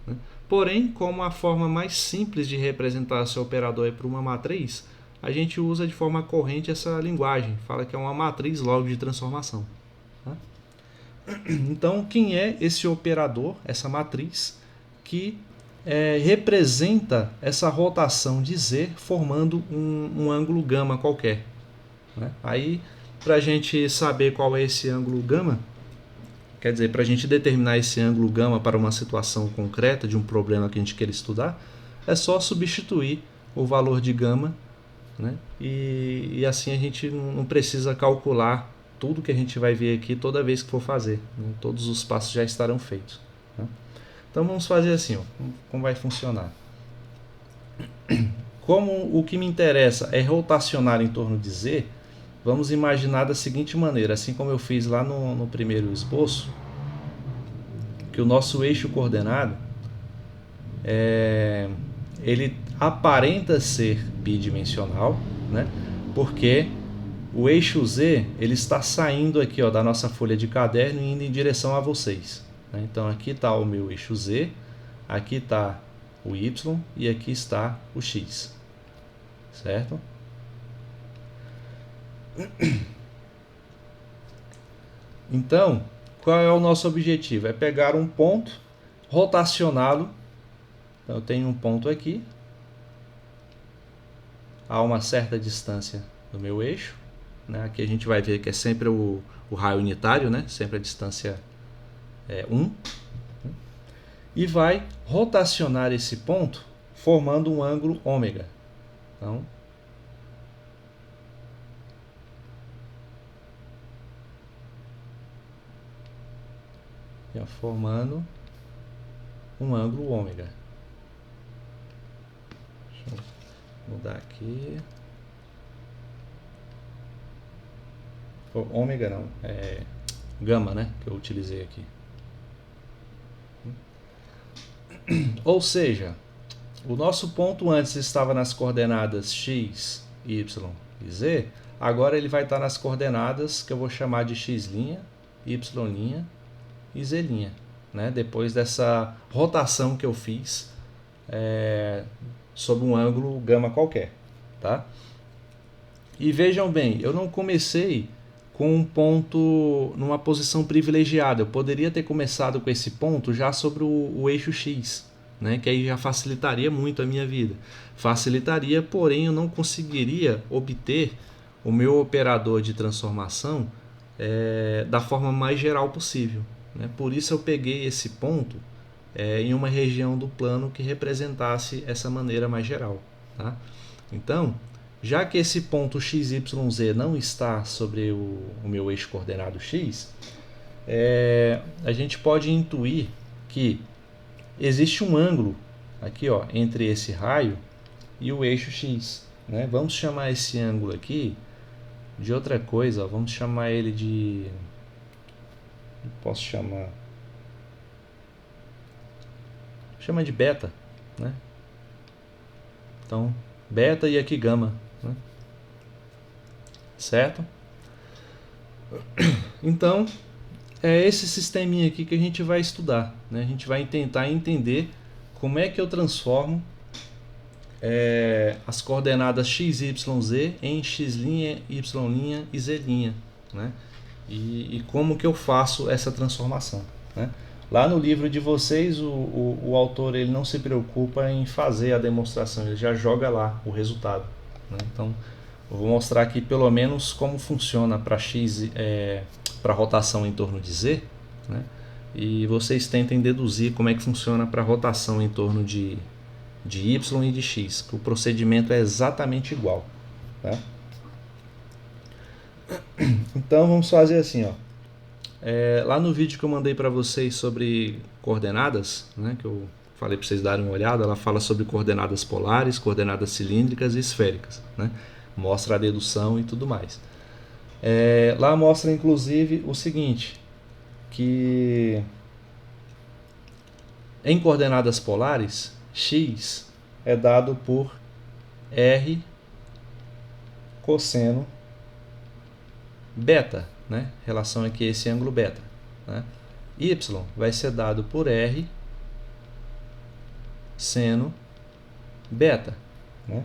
S1: Né? Porém, como a forma mais simples de representar esse operador é por uma matriz, a gente usa de forma corrente essa linguagem, fala que é uma matriz log de transformação. Né? Então, quem é esse operador, essa matriz, que representa essa rotação de Z formando um ângulo gama qualquer? Né? Aí, para a gente saber qual é esse ângulo gama, quer dizer, para a gente determinar esse ângulo gama para uma situação concreta de um problema que a gente quer estudar, é só substituir o valor de gama, né? E assim a gente não precisa calcular tudo que a gente vai ver aqui toda vez que for fazer. Né? Todos os passos já estarão feitos. Né? Então vamos fazer assim, ó, como vai funcionar. Como o que me interessa é rotacionar em torno de Z, vamos imaginar da seguinte maneira, assim como eu fiz lá no primeiro esboço, que o nosso eixo coordenado ele aparenta ser bidimensional, né? Porque o eixo Z ele está saindo aqui, ó, da nossa folha de caderno e indo em direção a vocês. né? Então aqui está o meu eixo Z, aqui está o Y e aqui está o X, certo? Então, qual é o nosso objetivo? É pegar um ponto, rotacioná-lo. Então, eu tenho um ponto aqui, a uma certa distância do meu eixo, né? Aqui a gente vai ver que é sempre o raio unitário, né? Sempre a distância é 1. E vai rotacionar esse ponto formando um ângulo ômega. Então, formando um ângulo ômega. Deixa eu mudar aqui. Ômega não, é gama, né? Que eu utilizei aqui. Ou seja, o nosso ponto antes estava nas coordenadas x, y e z. Agora ele vai estar nas coordenadas que eu vou chamar de x', y' e z', né? Depois dessa rotação que eu fiz sob um ângulo gama qualquer, tá? E vejam bem, eu não comecei com um ponto numa posição privilegiada. Eu poderia ter começado com esse ponto já sobre o eixo x, né? Que aí já facilitaria muito a minha vida. Facilitaria, porém eu não conseguiria obter o meu operador de transformação da forma mais geral possível, né? Por isso eu peguei esse ponto em uma região do plano que representasse essa maneira mais geral, tá? Então, já que esse ponto x, y, z não está sobre o meu eixo coordenado x, a gente pode intuir que existe um ângulo aqui, ó, entre esse raio e o eixo x, né? Vamos chamar esse ângulo aqui de outra coisa, ó. Vamos chamar ele de... Posso chamar... Chama de beta, né? Então, beta e aqui gama, né? Certo? Então, é esse sisteminha aqui que a gente vai estudar, né? A gente vai tentar entender como é que eu transformo as coordenadas x, y, z em x', y' e z', né? E como que eu faço essa transformação, né? Lá no livro de vocês, o autor ele não se preocupa em fazer a demonstração, ele já joga lá o resultado, né? Então, eu vou mostrar aqui pelo menos como funciona para x, para rotação em torno de z, né? E vocês tentem deduzir como é que funciona para rotação em torno de y e de x, que o procedimento é exatamente igual, tá? Então vamos fazer assim, ó. Lá no vídeo que eu mandei para vocês sobre coordenadas, né, que eu falei para vocês darem uma olhada, ela fala sobre coordenadas polares, coordenadas cilíndricas e esféricas, né? Mostra a dedução e tudo mais. Lá mostra inclusive o seguinte, que em coordenadas polares, x é dado por r cosseno beta, né? Relação aqui a esse ângulo beta, né? Y vai ser dado por r seno beta, né?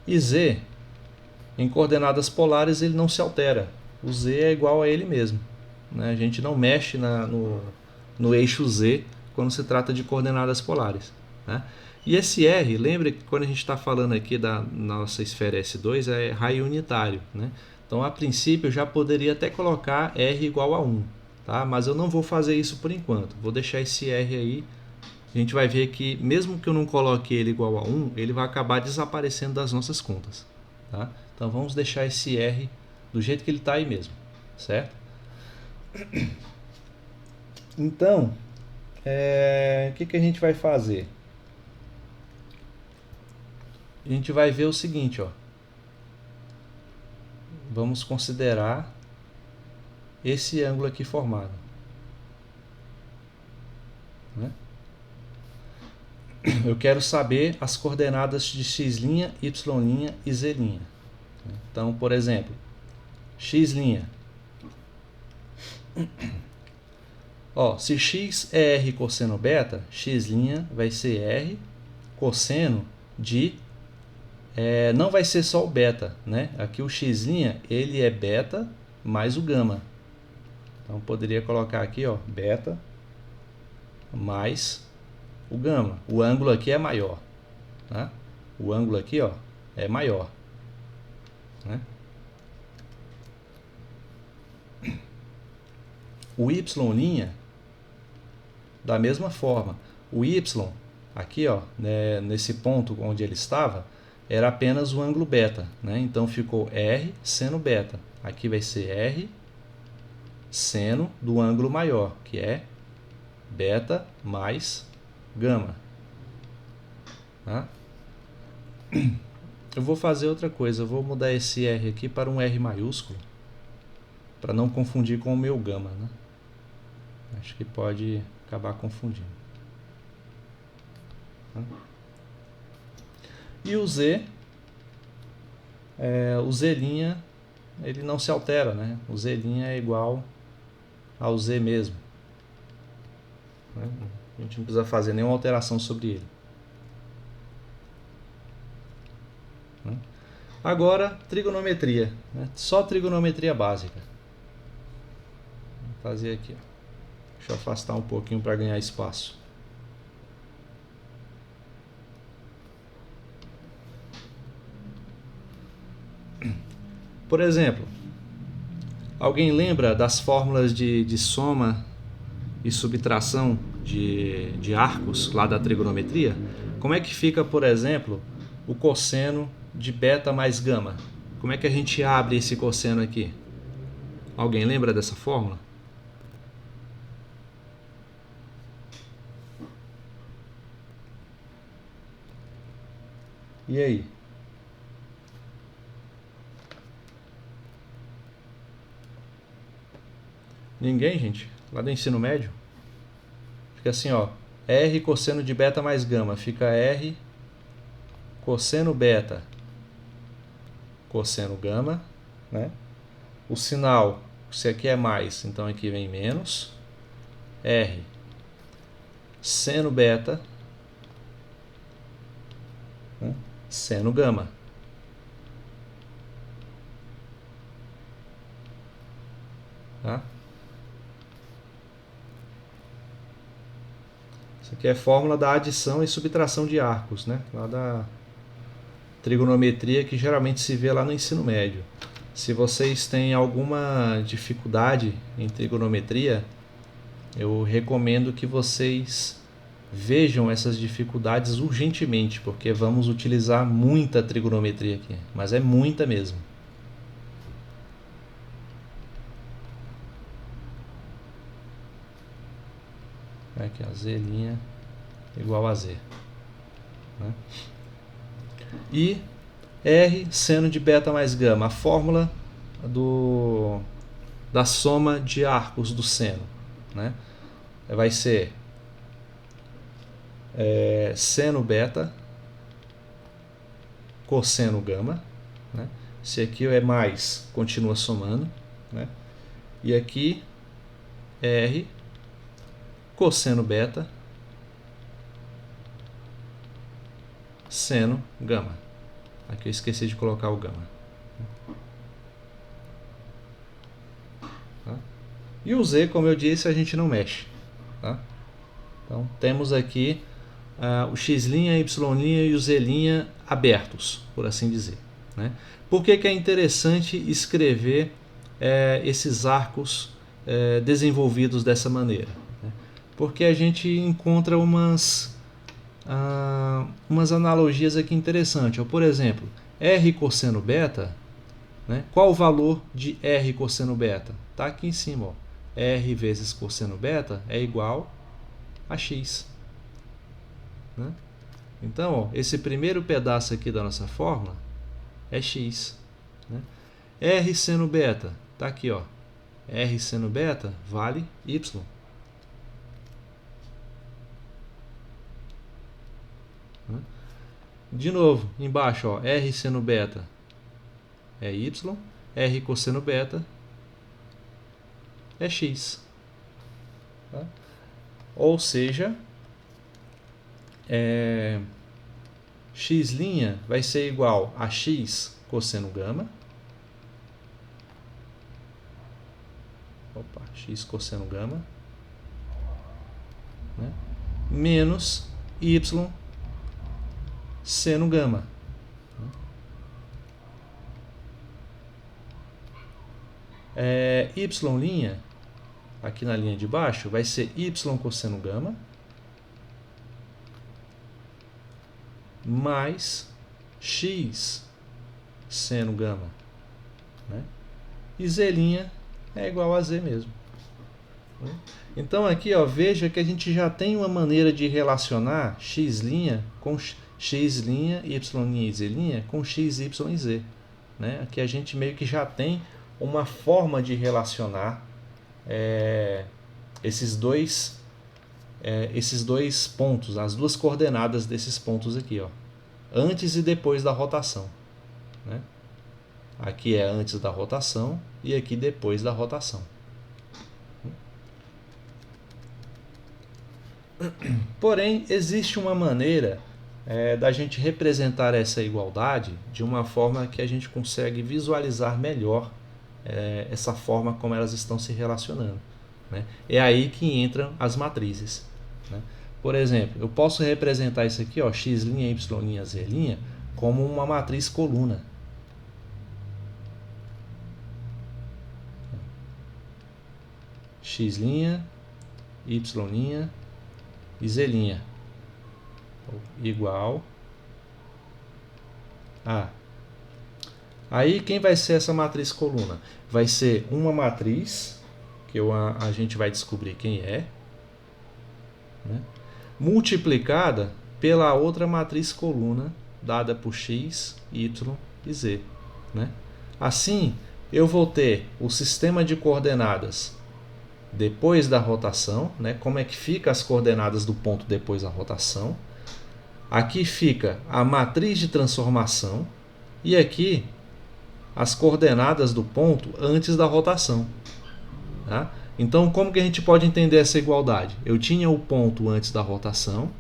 S1: E z, em coordenadas polares, ele não se altera. O z é igual a ele mesmo, né? A gente não mexe no eixo z quando se trata de coordenadas polares, né? E esse r, lembra que quando a gente está falando aqui da nossa esfera S2, é raio unitário, né? Então, a princípio, eu já poderia até colocar r igual a 1, tá? Mas eu não vou fazer isso por enquanto. Vou deixar esse r aí. A gente vai ver que, mesmo que eu não coloque ele igual a 1, ele vai acabar desaparecendo das nossas contas, tá? Então, vamos deixar esse r do jeito que ele está aí mesmo, certo? Então, o que a gente vai fazer? A gente vai ver o seguinte, ó. Vamos considerar esse ângulo aqui formado, né? Eu quero saber as coordenadas de x', y' e z'. Então, por exemplo, x'. Ó, se x é r cosseno beta, x' vai ser r cosseno de... não vai ser só o beta, né? Aqui o x' ele é beta mais o gama. Então poderia colocar aqui, ó, beta mais o gama. O ângulo aqui é maior, tá? O ângulo aqui, ó, é maior, né? O y' da mesma forma. O y aqui, ó, né, nesse ponto onde ele estava, era apenas o ângulo beta, né? Então ficou r seno beta. Aqui vai ser r seno do ângulo maior, que é beta mais gama. Tá? Eu vou fazer outra coisa, eu vou mudar esse R aqui para um R maiúsculo, para não confundir com o meu gama, né? Acho que pode acabar confundindo. Tá? E o Z, o Z', ele não se altera, né? O Z' é igual ao Z mesmo. Né? A gente não precisa fazer nenhuma alteração sobre ele. Né? Agora, trigonometria. Né? Só trigonometria básica. Vou fazer aqui. Ó. Deixa eu afastar um pouquinho para ganhar espaço. Por exemplo, alguém lembra das fórmulas de soma e subtração de arcos lá da trigonometria? Como é que fica, por exemplo, o cosseno de beta mais gama? Como é que a gente abre esse cosseno aqui? Alguém lembra dessa fórmula? E aí? Ninguém, gente? Lá do ensino médio? Fica assim, ó. R cosseno de beta mais gama. Fica R cosseno beta cosseno gama, né? O sinal, se aqui é mais, então aqui vem menos. R seno beta, né? Seno gama. Tá? Isso aqui é a fórmula da adição e subtração de arcos, né? Lá da trigonometria que geralmente se vê lá no ensino médio. Se vocês têm alguma dificuldade em trigonometria, eu recomendo que vocês vejam essas dificuldades urgentemente, porque vamos utilizar muita trigonometria aqui, mas é muita mesmo. Aqui, a Z' igual a Z. Né? E R seno de beta mais gama, a fórmula da soma de arcos do seno. Né? Vai ser seno beta cosseno gama. Né? Se aqui é mais, continua somando. Né? E aqui R cosseno beta seno gama. Aqui eu esqueci de colocar o gama. Tá? E o Z, como eu disse, a gente não mexe. Tá? Então temos aqui o x', y' e o z' abertos, por assim dizer. Né? Por que é interessante escrever esses arcos desenvolvidos dessa maneira? Né? Porque a gente encontra umas analogias aqui interessantes. Por exemplo, R cosseno beta, né? Qual o valor de R cosseno beta? Está aqui em cima. Ó. R vezes cosseno beta é igual a x. Né? Então, ó, esse primeiro pedaço aqui da nossa fórmula é x. Né? R seno beta, está aqui. Ó. R seno beta vale y. De novo, embaixo, ó, R seno beta é y, R cosseno beta é x. Tá? Ou seja, x' vai ser igual a x cosseno gama. Opa, x cosseno gama, né? Menos y seno gama. Y', aqui na linha de baixo, vai ser y cosseno gama mais x seno gama, né? E z' é igual a z mesmo. Então aqui, ó, veja que a gente já tem uma maneira de relacionar x' com x', y' e z' com x, y e z. Né? Aqui a gente meio que já tem uma forma de relacionar esses dois pontos, as duas coordenadas desses pontos aqui, ó, antes e depois da rotação. Né? Aqui é antes da rotação e aqui depois da rotação. Porém, existe uma maneira da gente representar essa igualdade de uma forma que a gente consegue visualizar melhor essa forma como elas estão se relacionando. Né? É aí que entram as matrizes. Né? Por exemplo, eu posso representar isso aqui, ó, x', y', z', como uma matriz coluna. X', y' e z' igual a. Aí quem vai ser essa matriz coluna? Vai ser uma matriz, que a gente vai descobrir quem é, né? Multiplicada pela outra matriz coluna, dada por x, y e z. Né? Assim, eu vou ter o sistema de coordenadas depois da rotação, né? Como é que fica as coordenadas do ponto depois da rotação. Aqui fica a matriz de transformação e aqui as coordenadas do ponto antes da rotação. Tá? Então, como que a gente pode entender essa igualdade? Eu tinha o ponto antes da rotação,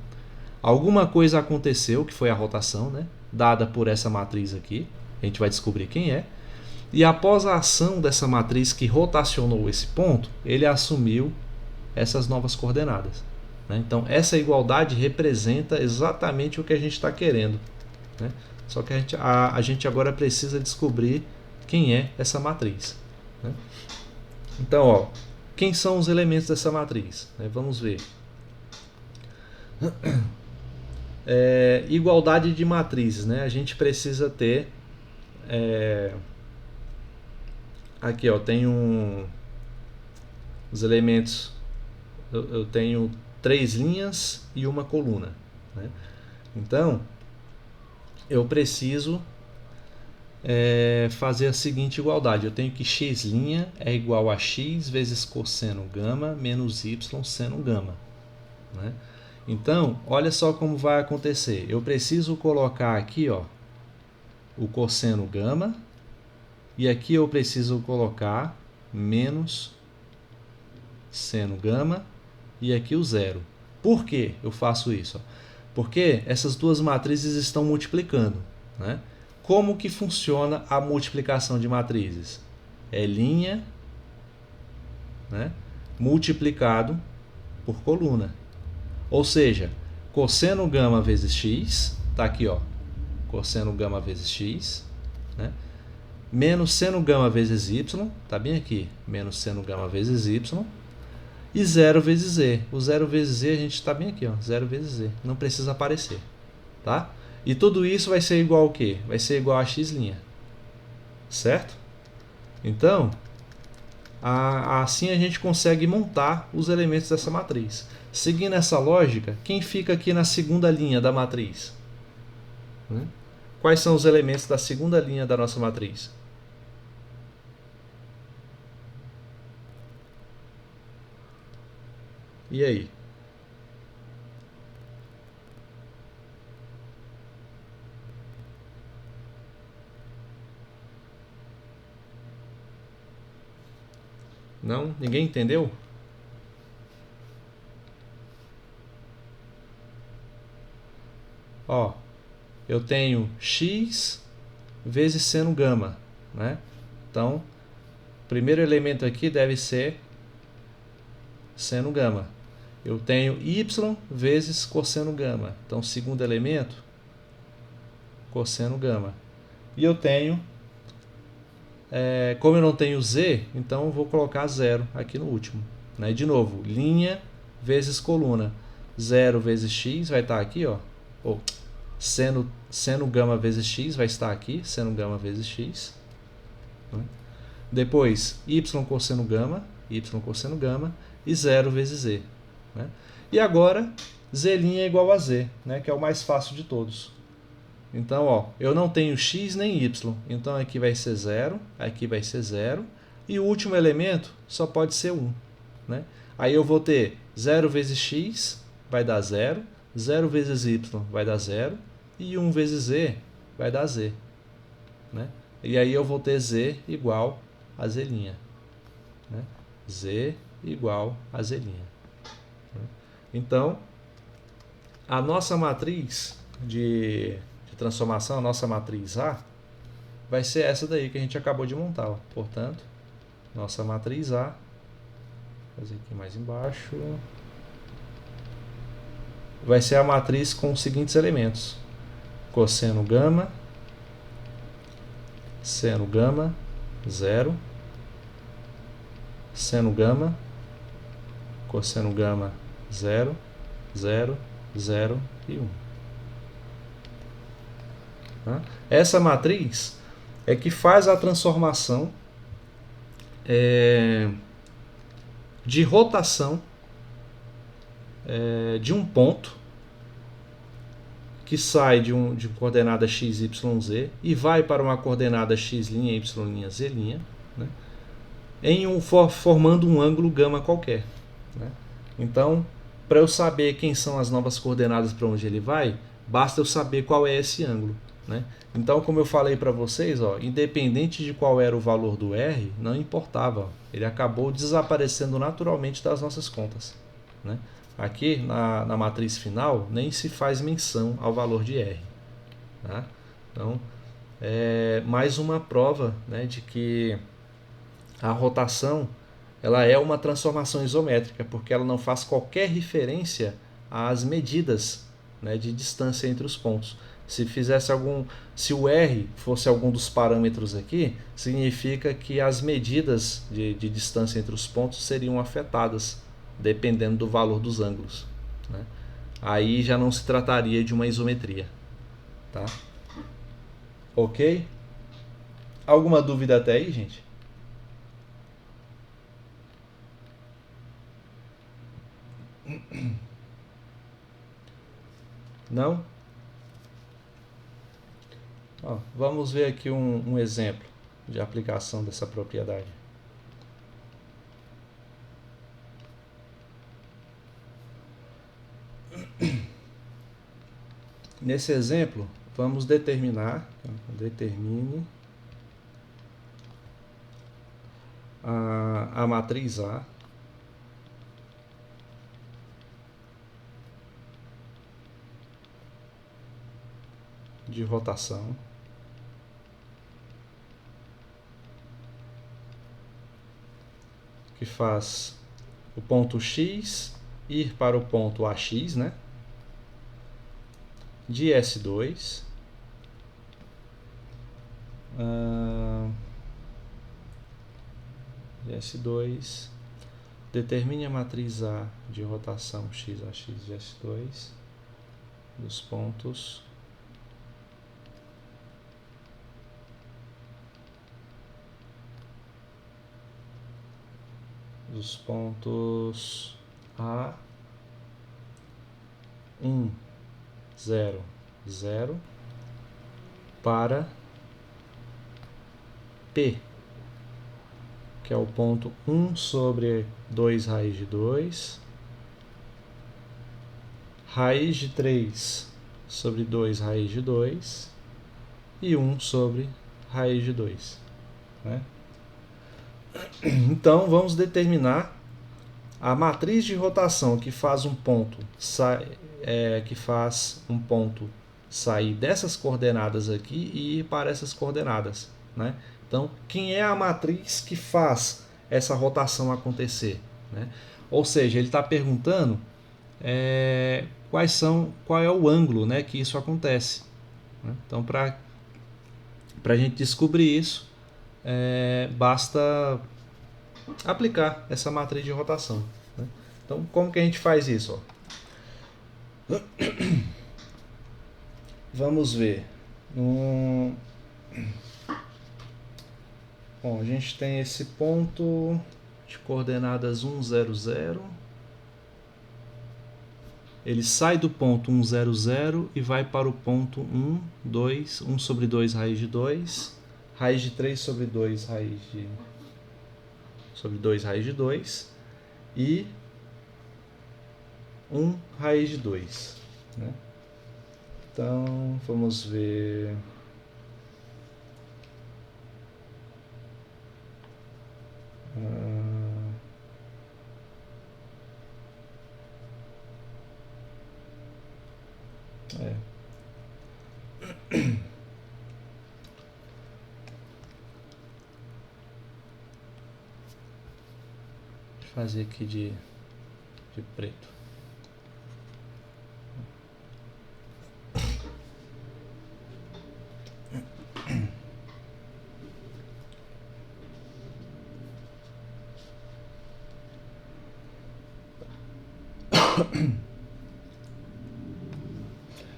S1: alguma coisa aconteceu, que foi a rotação, né? Dada por essa matriz aqui, a gente vai descobrir quem é, e após a ação dessa matriz que rotacionou esse ponto, ele assumiu essas novas coordenadas. Né? Então, essa igualdade representa exatamente o que a gente está querendo. Né? Só que a gente agora precisa descobrir quem é essa matriz. Né? Então, ó, quem são os elementos dessa matriz? Vamos ver. Igualdade de matrizes. Né? A gente precisa ter... aqui, ó, tenho os elementos... Eu tenho 3 linhas e uma coluna. Né? Então, eu preciso fazer a seguinte igualdade. Eu tenho que x' é igual a x vezes cosseno gama menos y seno gama. Né? Então, olha só como vai acontecer. Eu preciso colocar aqui, ó, o cosseno gama e aqui eu preciso colocar menos seno gama e aqui o zero. Por que eu faço isso? Porque essas duas matrizes estão multiplicando. Né? Como que funciona a multiplicação de matrizes? É linha, né, multiplicado por coluna. Ou seja, cosseno gama vezes x, está aqui, ó, cosseno gama vezes x, né, menos seno gama vezes y, está bem aqui, menos seno gama vezes y, e 0 vezes z. O 0 vezes z a gente está bem aqui, ó, 0 vezes z, não precisa aparecer. Tá? E tudo isso vai ser igual ao quê? Vai ser igual a x'. Certo? Então, assim a gente consegue montar os elementos dessa matriz. Seguindo essa lógica, quem fica aqui na segunda linha da matriz? Quais são os elementos da segunda linha da nossa matriz? E aí? Não? Ninguém entendeu? Ó, eu tenho x vezes seno gama, né? Então, o primeiro elemento aqui deve ser seno gama. Eu tenho y vezes cosseno gama. Então, segundo elemento, cosseno gama. E eu tenho, como eu não tenho z, então eu vou colocar zero aqui no último. Né? De novo, linha vezes coluna. 0 vezes x vai estar aqui, ó. Ou seno gama vezes x vai estar aqui, seno gama vezes x. Né? Depois, y cosseno gama e 0 vezes z. Né? E agora, z' é igual a z, né? Que é o mais fácil de todos. Então, ó, eu não tenho x nem y, então aqui vai ser 0, aqui vai ser 0, e o último elemento só pode ser 1. Né? Aí eu vou ter 0 vezes x vai dar 0, 0 vezes y vai dar 0, e 1 vezes z vai dar z. Né? E aí eu vou ter z igual a z'. Né? Z igual a z'. Então, a nossa matriz de transformação, a nossa matriz A, vai ser essa daí que a gente acabou de montar. Ó. Portanto, nossa matriz A, vou fazer aqui mais embaixo, vai ser a matriz com os seguintes elementos: cosseno gama, seno gama, 0, seno gama, cosseno gama, 0, 0, 0 e 1. Essa matriz é que faz a transformação de rotação de um ponto que sai de coordenada x, y, z e vai para uma coordenada x', y', z', né, formando um ângulo gama qualquer. Né? Então, para eu saber quem são as novas coordenadas para onde ele vai, basta eu saber qual é esse ângulo. Né? Então, como eu falei para vocês, ó, independente de qual era o valor do R, não importava. Ó, ele acabou desaparecendo naturalmente das nossas contas. Né? Aqui, na matriz final, nem se faz menção ao valor de R. Tá? Então, é mais uma prova, né, de que a rotação ela é uma transformação isométrica, porque ela não faz qualquer referência às medidas, né, de distância entre os pontos. Se o R fosse algum dos parâmetros aqui, significa que as medidas de distância entre os pontos seriam afetadas, dependendo do valor dos ângulos. Né? Aí já não se trataria de uma isometria. Tá? Ok? Alguma dúvida até aí, gente? Não? Ó, vamos ver aqui um exemplo de aplicação dessa propriedade. Nesse exemplo, vamos determinar, determine a matriz A de rotação que faz o ponto X ir para o ponto AX, né? De S2 de S2, determine a matriz A de rotação XAX de S2 dos pontos A 1, 0, 0 para P, que é o ponto 1 sobre 2 raiz de 2, raiz de 3 sobre 2 raiz de 2 e 1 sobre raiz de 2. Né? Então, vamos determinar a matriz de rotação que faz um ponto sair dessas coordenadas aqui e ir para essas coordenadas, né? Então, quem é a matriz que faz essa rotação acontecer, né? Ou seja, ele está perguntando qual é o ângulo, né, que isso acontece, né? Então, para a gente descobrir isso, basta aplicar essa matriz de rotação, né? Então, como que a gente faz isso? Ó? Vamos ver. Bom, a gente tem esse ponto de coordenadas 1, 0, 0. Ele sai do ponto 1, 0, 0 e vai para o ponto 1, 2, 1 sobre 2 raiz de 2, raiz de 3 sobre 2 raiz de 2 e 1 raiz de 2, né? Então, vamos ver. Vou fazer aqui de preto.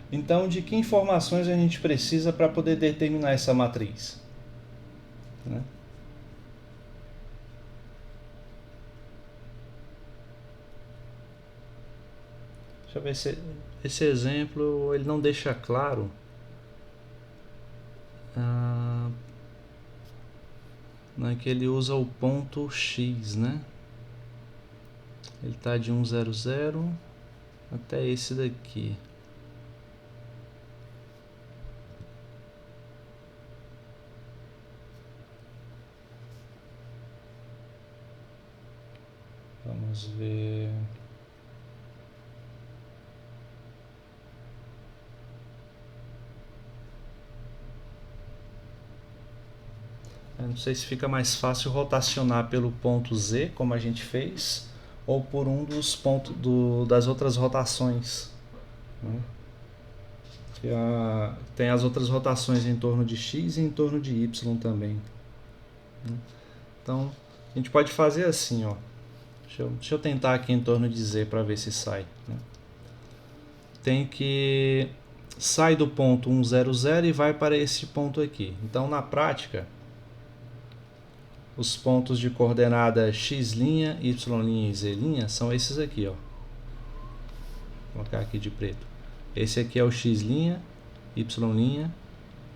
S1: Então, de que informações a gente precisa para poder determinar essa matriz, né? Deixa eu ver se esse exemplo ele não deixa claro. Que ele usa o ponto X, né? Ele está de 1, 0, 0 até esse daqui. Vamos ver. Eu não sei se fica mais fácil rotacionar pelo ponto Z, como a gente fez, ou por um dos pontos das outras rotações, né? Tem as outras rotações em torno de X e em torno de Y também, né? Então, a gente pode fazer assim, ó. Deixa eu tentar aqui em torno de Z para ver se sai, né? Tem que sai do ponto 1, 0, 0 e vai para esse ponto aqui. Então, na prática, os pontos de coordenada x', y' e z' são esses aqui, ó. Vou colocar aqui de preto. Esse aqui é o x', y' e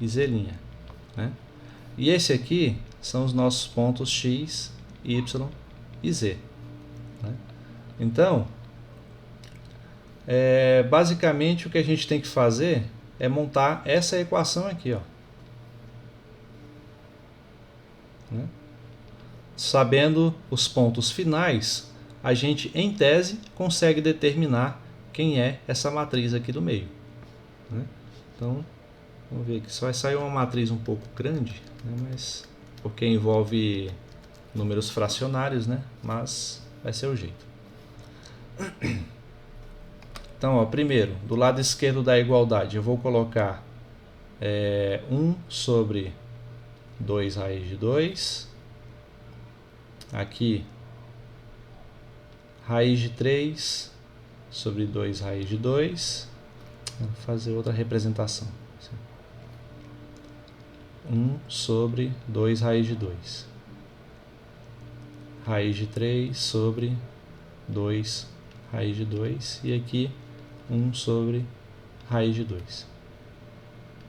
S1: z', né? E esse aqui são os nossos pontos x, y e z, né? Então, basicamente o que a gente tem que fazer é montar essa equação aqui, ó, né? Sabendo os pontos finais, a gente, em tese, consegue determinar quem é essa matriz aqui do meio, né? Então, vamos ver aqui. Só vai sair uma matriz um pouco grande, né? Mas porque envolve números fracionários, né? Mas vai ser o jeito. Então, ó, primeiro, do lado esquerdo da igualdade, eu vou colocar 1 sobre 2 raiz de 2. Aqui, raiz de 3 sobre 2 raiz de 2. Vou fazer outra representação. 1 sobre 2 raiz de 2. Raiz de 3 sobre 2 raiz de 2. E aqui, 1 sobre raiz de 2.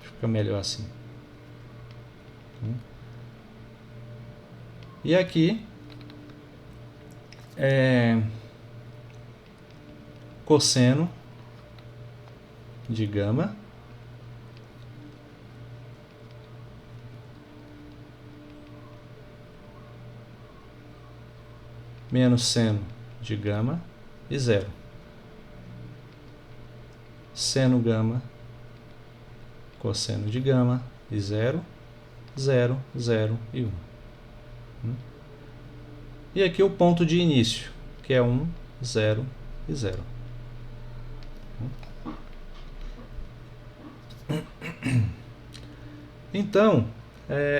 S1: Fica melhor assim. E aqui, cosseno de gama menos seno de gama e zero. Seno gama cosseno de gama de 0, 0, 0 e 1. E aqui o ponto de início, que é 1, 0 e 0. Então,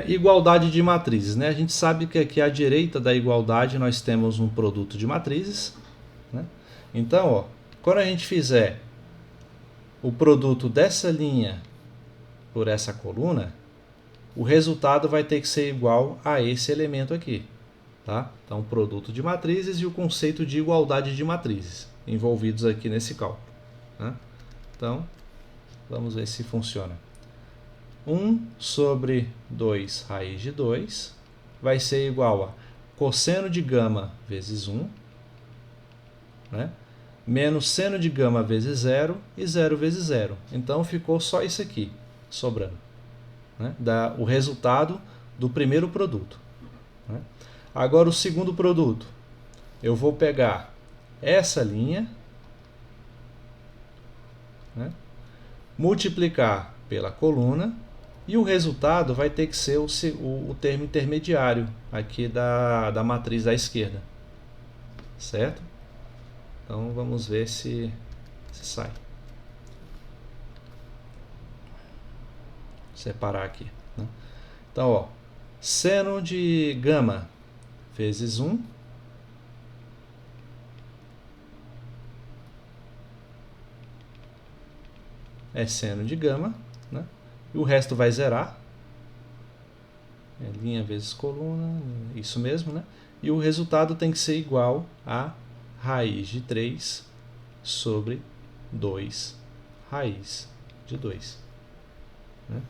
S1: igualdade de matrizes, né? A gente sabe que aqui à direita da igualdade nós temos um produto de matrizes, né? Então, ó, quando a gente fizer o produto dessa linha por essa coluna, o resultado vai ter que ser igual a esse elemento aqui, tá? Então, o produto de matrizes e o conceito de igualdade de matrizes envolvidos aqui nesse cálculo, né? Então, vamos ver se funciona. 1 sobre 2 raiz de 2 vai ser igual a cosseno de gama vezes 1, né? Menos seno de gama vezes 0 e 0 vezes 0. Então ficou só isso aqui sobrando, né? Dá o resultado do primeiro produto, né? Agora o segundo produto, eu vou pegar essa linha, né? Multiplicar pela coluna, e o resultado vai ter que ser o termo intermediário aqui da matriz da esquerda, certo? Então vamos ver se sai. Separar aqui, né? Então, ó, seno de gama vezes 1 é seno de gama, né? E o resto vai zerar. É linha vezes coluna, isso mesmo, né? E o resultado tem que ser igual a raiz de 3 sobre 2 raiz de 2. Né?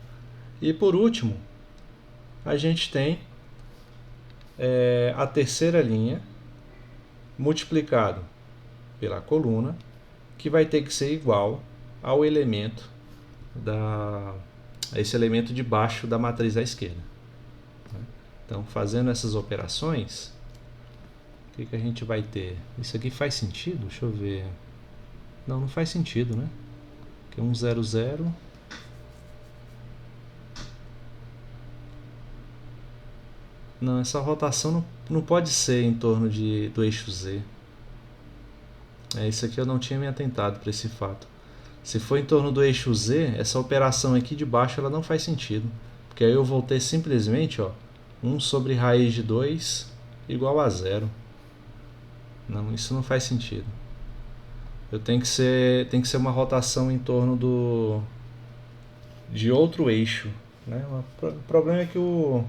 S1: E por último, a gente tem a terceira linha multiplicado pela coluna, que vai ter que ser igual ao elemento esse elemento de baixo da matriz à esquerda. Então, fazendo essas operações, o que a gente vai ter? Isso aqui faz sentido? Deixa eu ver. Não faz sentido, né? Porque 1, 0, 0. Não, essa rotação não pode ser em torno do eixo Z. Isso aqui eu não tinha me atentado para esse fato. Se for em torno do eixo Z, essa operação aqui de baixo ela não faz sentido. Porque aí eu vou ter simplesmente, ó, 1 sobre raiz de 2 igual a 0. Não, isso não faz sentido. Tem que ser uma rotação em torno de outro eixo, né? O problema é que o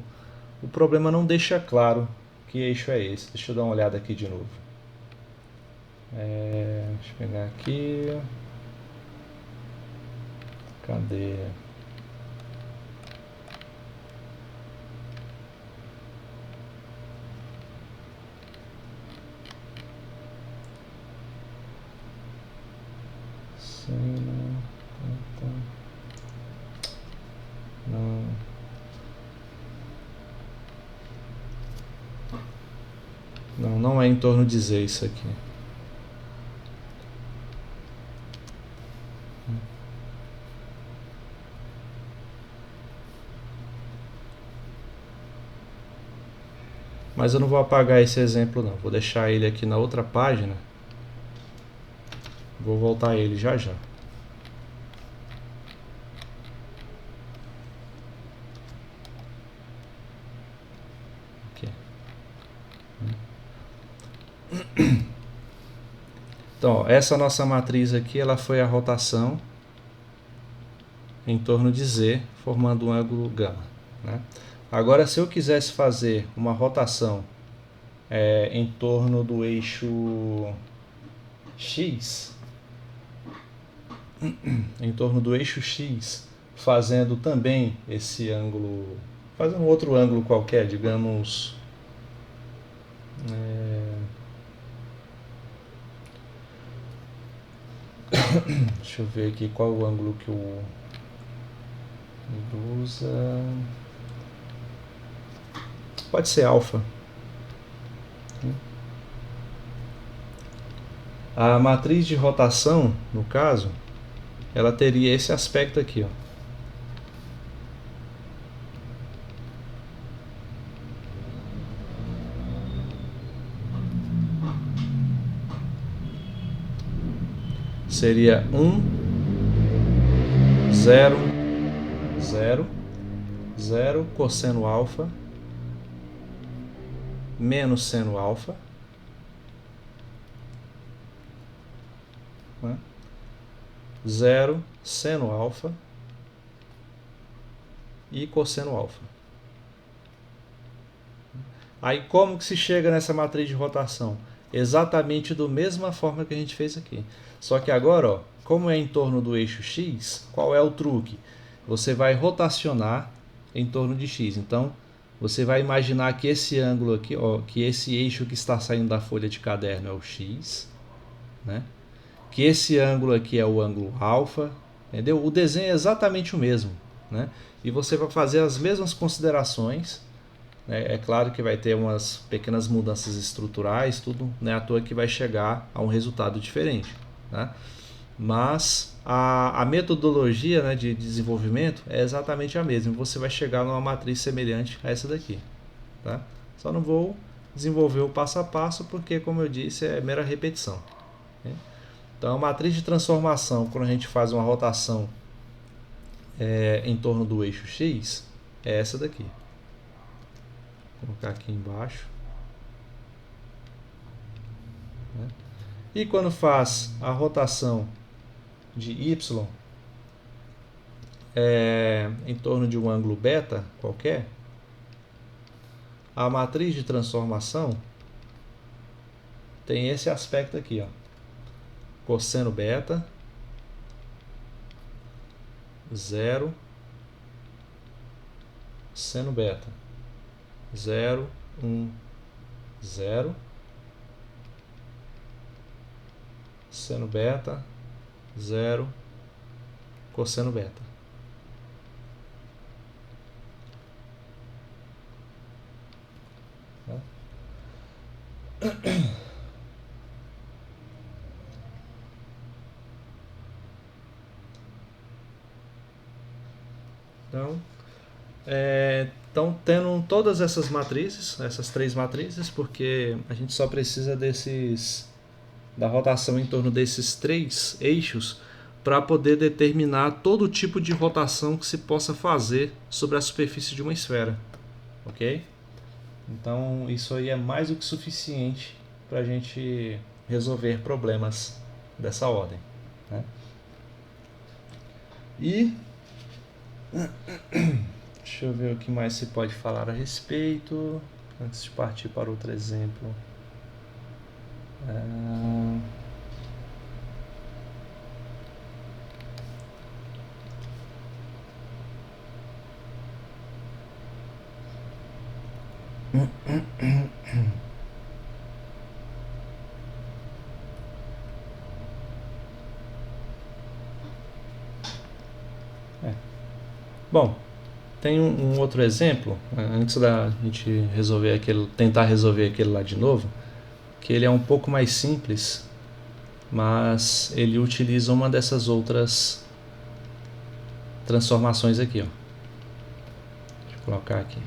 S1: problema não deixa claro que eixo é esse. Deixa eu dar uma olhada aqui de novo. Deixa eu pegar aqui. Cadê? Não é em torno de Z isso aqui. Mas eu não vou apagar esse exemplo não, vou deixar ele aqui na outra página. Vou voltar a ele já já. Aqui. Então, ó, essa nossa matriz aqui, ela foi a rotação em torno de Z, formando um ângulo gama, né? Agora, se eu quisesse fazer uma rotação em torno do eixo X, fazendo também esse ângulo, fazendo outro ângulo qualquer, digamos, deixa eu ver aqui qual o ângulo que o usa. Pode ser alfa. A matriz de rotação, no caso, ela teria esse aspecto aqui, ó. seria 1, 0, 0, 0, cosseno alfa, menos seno alfa, né? 0, seno alfa e cosseno alfa. Aí como que se chega nessa matriz de rotação? Exatamente da mesma forma que a gente fez aqui. Só que agora, ó, como é em torno do eixo X, qual é o truque? Você vai rotacionar em torno de X. Então, você vai imaginar que esse ângulo aqui, ó, que esse eixo que está saindo da folha de caderno é o X, né? Que esse ângulo aqui é o ângulo alfa, entendeu? O desenho é exatamente o mesmo, né? E você vai fazer as mesmas considerações, né? É claro que vai ter umas pequenas mudanças estruturais, tudo, não é à toa que vai chegar a um resultado diferente, né? Mas a metodologia, né, de desenvolvimento é exatamente a mesma. Você vai chegar numa matriz semelhante a essa daqui, tá? Só não vou desenvolver o passo a passo porque, como eu disse, é mera repetição, né? Então, a matriz de transformação, quando a gente faz uma rotação em torno do eixo X, é essa daqui. Vou colocar aqui embaixo, né? E quando faz a rotação de Y em torno de um ângulo beta qualquer, a matriz de transformação tem esse aspecto aqui, ó. Cosseno beta, 0, seno beta, 0, 1, 0, seno beta, 0, cosseno beta. Então, tendo todas essas matrizes, essas três matrizes, porque a gente só precisa da rotação em torno desses três eixos para poder determinar todo tipo de rotação que se possa fazer sobre a superfície de uma esfera, ok? Então isso aí é mais do que suficiente para a gente resolver problemas dessa ordem, né? E deixa eu ver o que mais se pode falar a respeito antes de partir para outro exemplo. Bom, tem um outro exemplo, antes da gente tentar resolver aquele lá de novo, que ele é um pouco mais simples, mas ele utiliza uma dessas outras transformações aqui, ó. Deixa eu colocar aqui.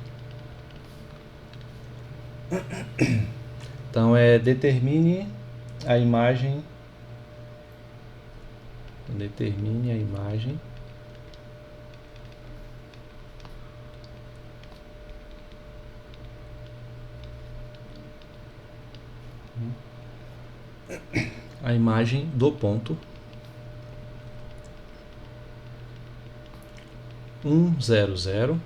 S1: Então determine a imagem do ponto 1, 0, 0,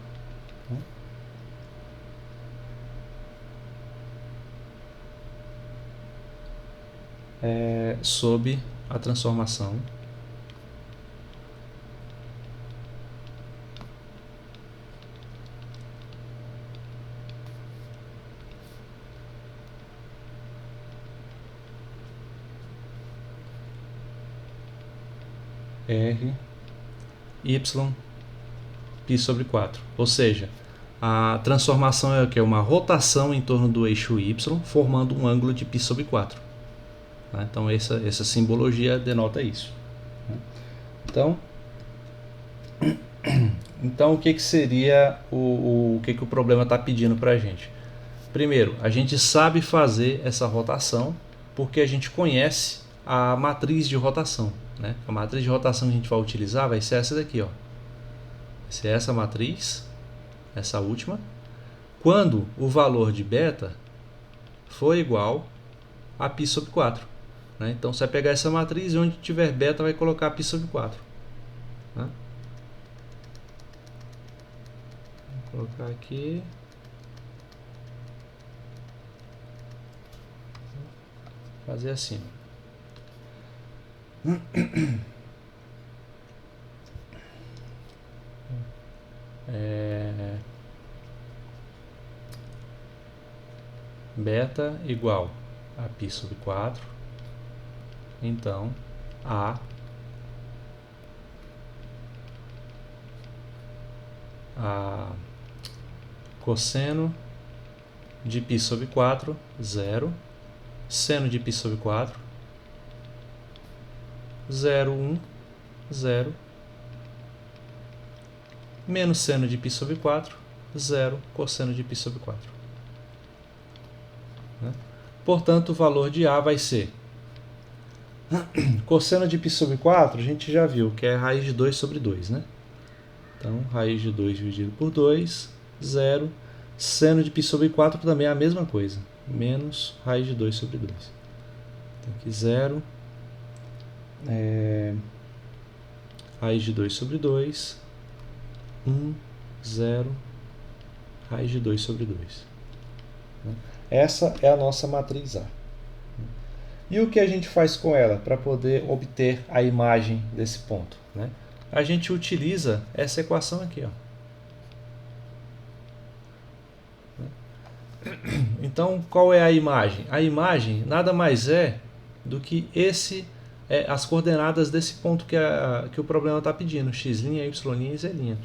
S1: sob a transformação R, Y, π sobre 4. Ou seja, a transformação é o que? Uma rotação em torno do eixo Y, formando um ângulo de π sobre 4. Então essa simbologia denota isso. Então o que seria o que o problema está pedindo para a gente? Primeiro, a gente sabe fazer essa rotação porque a gente conhece a matriz de rotação, né? A matriz de rotação que a gente vai utilizar vai ser essa daqui, ó. Vai ser essa matriz, essa última, quando o valor de beta for igual a π sobre 4. Né? Então, você vai pegar essa matriz e onde tiver beta vai colocar π sobre 4. Né? Vou colocar aqui. Fazer assim. Beta igual a π sobre 4. Então, a cosseno de π sobre 4, 0. Seno de π sobre 4, 0, 1, 0. Menos seno de π sobre 4, 0. Cosseno de π sobre 4. Né? Portanto, o valor de A vai ser cosseno de π sobre 4, a gente já viu que é raiz de 2 sobre 2, né? Então, raiz de 2 dividido por 2, 0. Seno de π sobre 4 também é a mesma coisa. Menos raiz de 2 sobre 2. Então, aqui 0. Raiz de 2 sobre 2. 1, 0. Raiz de 2 sobre 2. Essa é a nossa matriz A. E o que a gente faz com ela para poder obter a imagem desse ponto? Né? A gente utiliza essa equação aqui, ó. Então, qual é a imagem? A imagem nada mais é do que as coordenadas desse ponto que o problema está pedindo, x', y' e z'.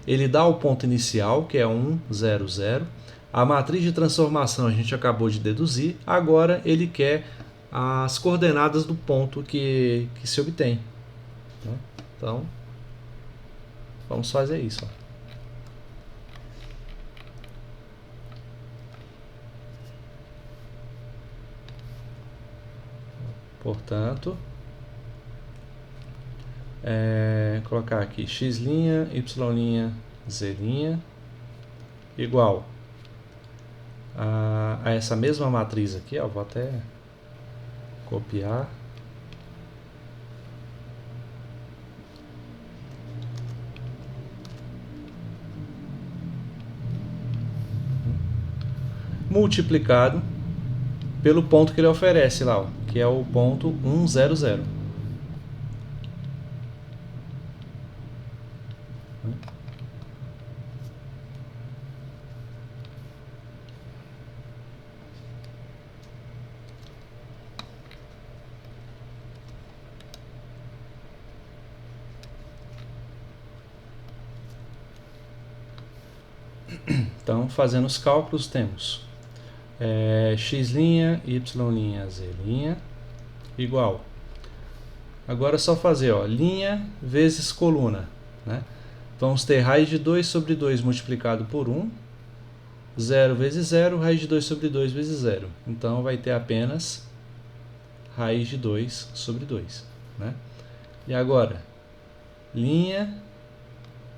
S1: Ele dá o ponto inicial, que é 1, 0, 0. A matriz de transformação a gente acabou de deduzir. Agora ele quer as coordenadas do ponto que se obtém. Então, vamos fazer isso. Ó. Portanto, colocar aqui x', y', z' igual a essa mesma matriz aqui, ó, vou até copiar. Multiplicado pelo ponto que ele oferece lá, ó, que é o ponto 1, 0, 0. Então, fazendo os cálculos, temos x', y', z' igual. Agora é só fazer, ó, linha vezes coluna. Né? Vamos ter raiz de 2 sobre 2 multiplicado por 1. 0 vezes 0, raiz de 2 sobre 2 vezes 0. Então, vai ter apenas raiz de 2 sobre 2. Né? E agora, linha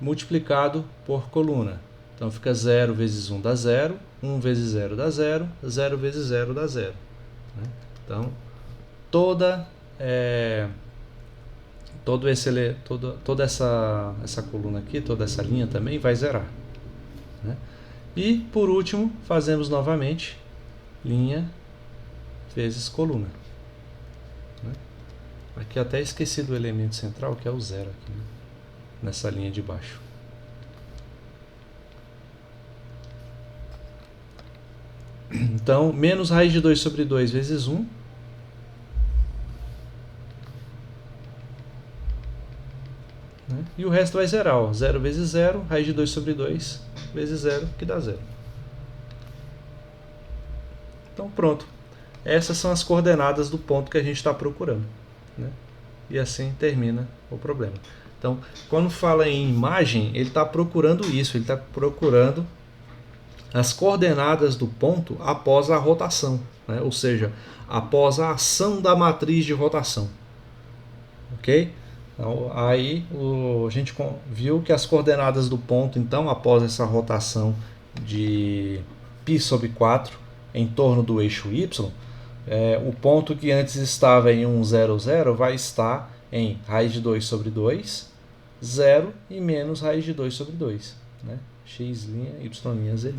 S1: multiplicado por coluna. Então, fica 0 vezes 1 dá 0, 1 vezes 0 dá 0, 0 vezes 0 dá 0. Né? Então, toda essa coluna aqui, toda essa linha também vai zerar. Né? E, por último, fazemos novamente linha vezes coluna. Né? Aqui até esqueci do elemento central, que é o 0 aqui, né? Nessa linha de baixo. Então, menos raiz de 2 sobre 2 vezes 1. Né? E o resto vai zerar. Ó. 0 vezes 0, raiz de 2 sobre 2 vezes 0, que dá 0. Então, pronto. Essas são as coordenadas do ponto que a gente está procurando. Né? E assim termina o problema. Então, quando fala em imagem, ele está procurando isso. Ele está procurando as coordenadas do ponto após a rotação, né? Ou seja, após a ação da matriz de rotação. ok? Então, aí a gente viu que as coordenadas do ponto, então, após essa rotação de π sobre 4 em torno do eixo y, o ponto que antes estava em 1, 0, 0 vai estar em raiz de 2 sobre 2, 0 e menos raiz de 2 sobre 2. Né? X', y', z'.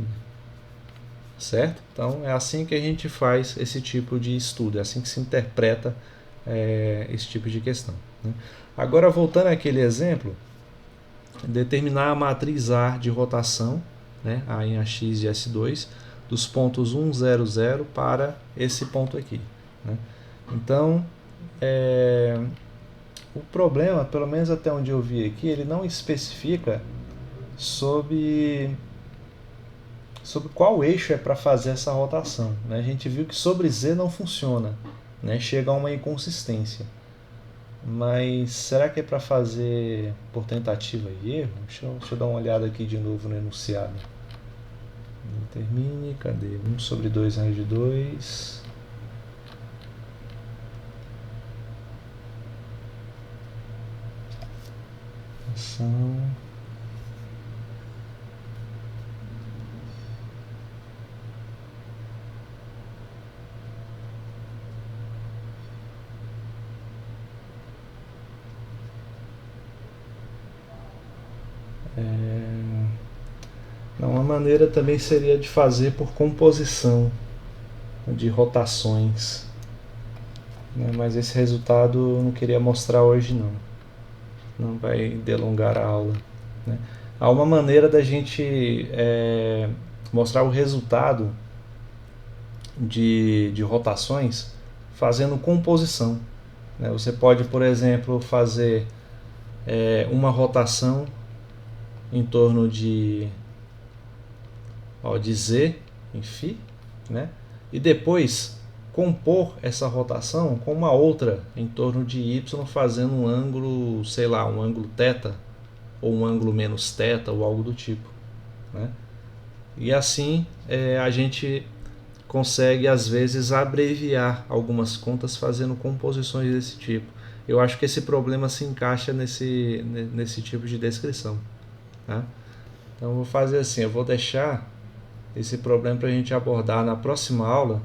S1: Certo? Então é assim que a gente faz esse tipo de estudo, é assim que se interpreta esse tipo de questão. Né? Agora, voltando àquele exemplo, determinar a matriz A de rotação, né, A em AX de S2, dos pontos 1, 0, 0 para esse ponto aqui. Né? Então, o problema, pelo menos até onde eu vi aqui, ele não especifica sobre qual eixo é para fazer essa rotação. Né? A gente viu que sobre Z não funciona, né? Chega a uma inconsistência. Mas será que é para fazer por tentativa e erro? Deixa eu dar uma olhada aqui de novo no enunciado. Determine, cadê? 1 sobre 2 raiz de 2. Ação. Uma maneira também seria de fazer por composição de rotações, né? Mas esse resultado eu não queria mostrar hoje não vai delongar a aula, né? Há uma maneira da gente mostrar o resultado de rotações fazendo composição, né? Você pode, por exemplo, fazer uma rotação em torno de Z em φ, né? E depois compor essa rotação com uma outra em torno de y, fazendo um ângulo, sei lá, um ângulo θ, ou um ângulo menos θ, ou algo do tipo. Né? E assim a gente consegue, às vezes, abreviar algumas contas fazendo composições desse tipo. Eu acho que esse problema se encaixa nesse tipo de descrição. Tá? Então eu vou fazer assim, eu vou deixar esse problema para a gente abordar na próxima aula,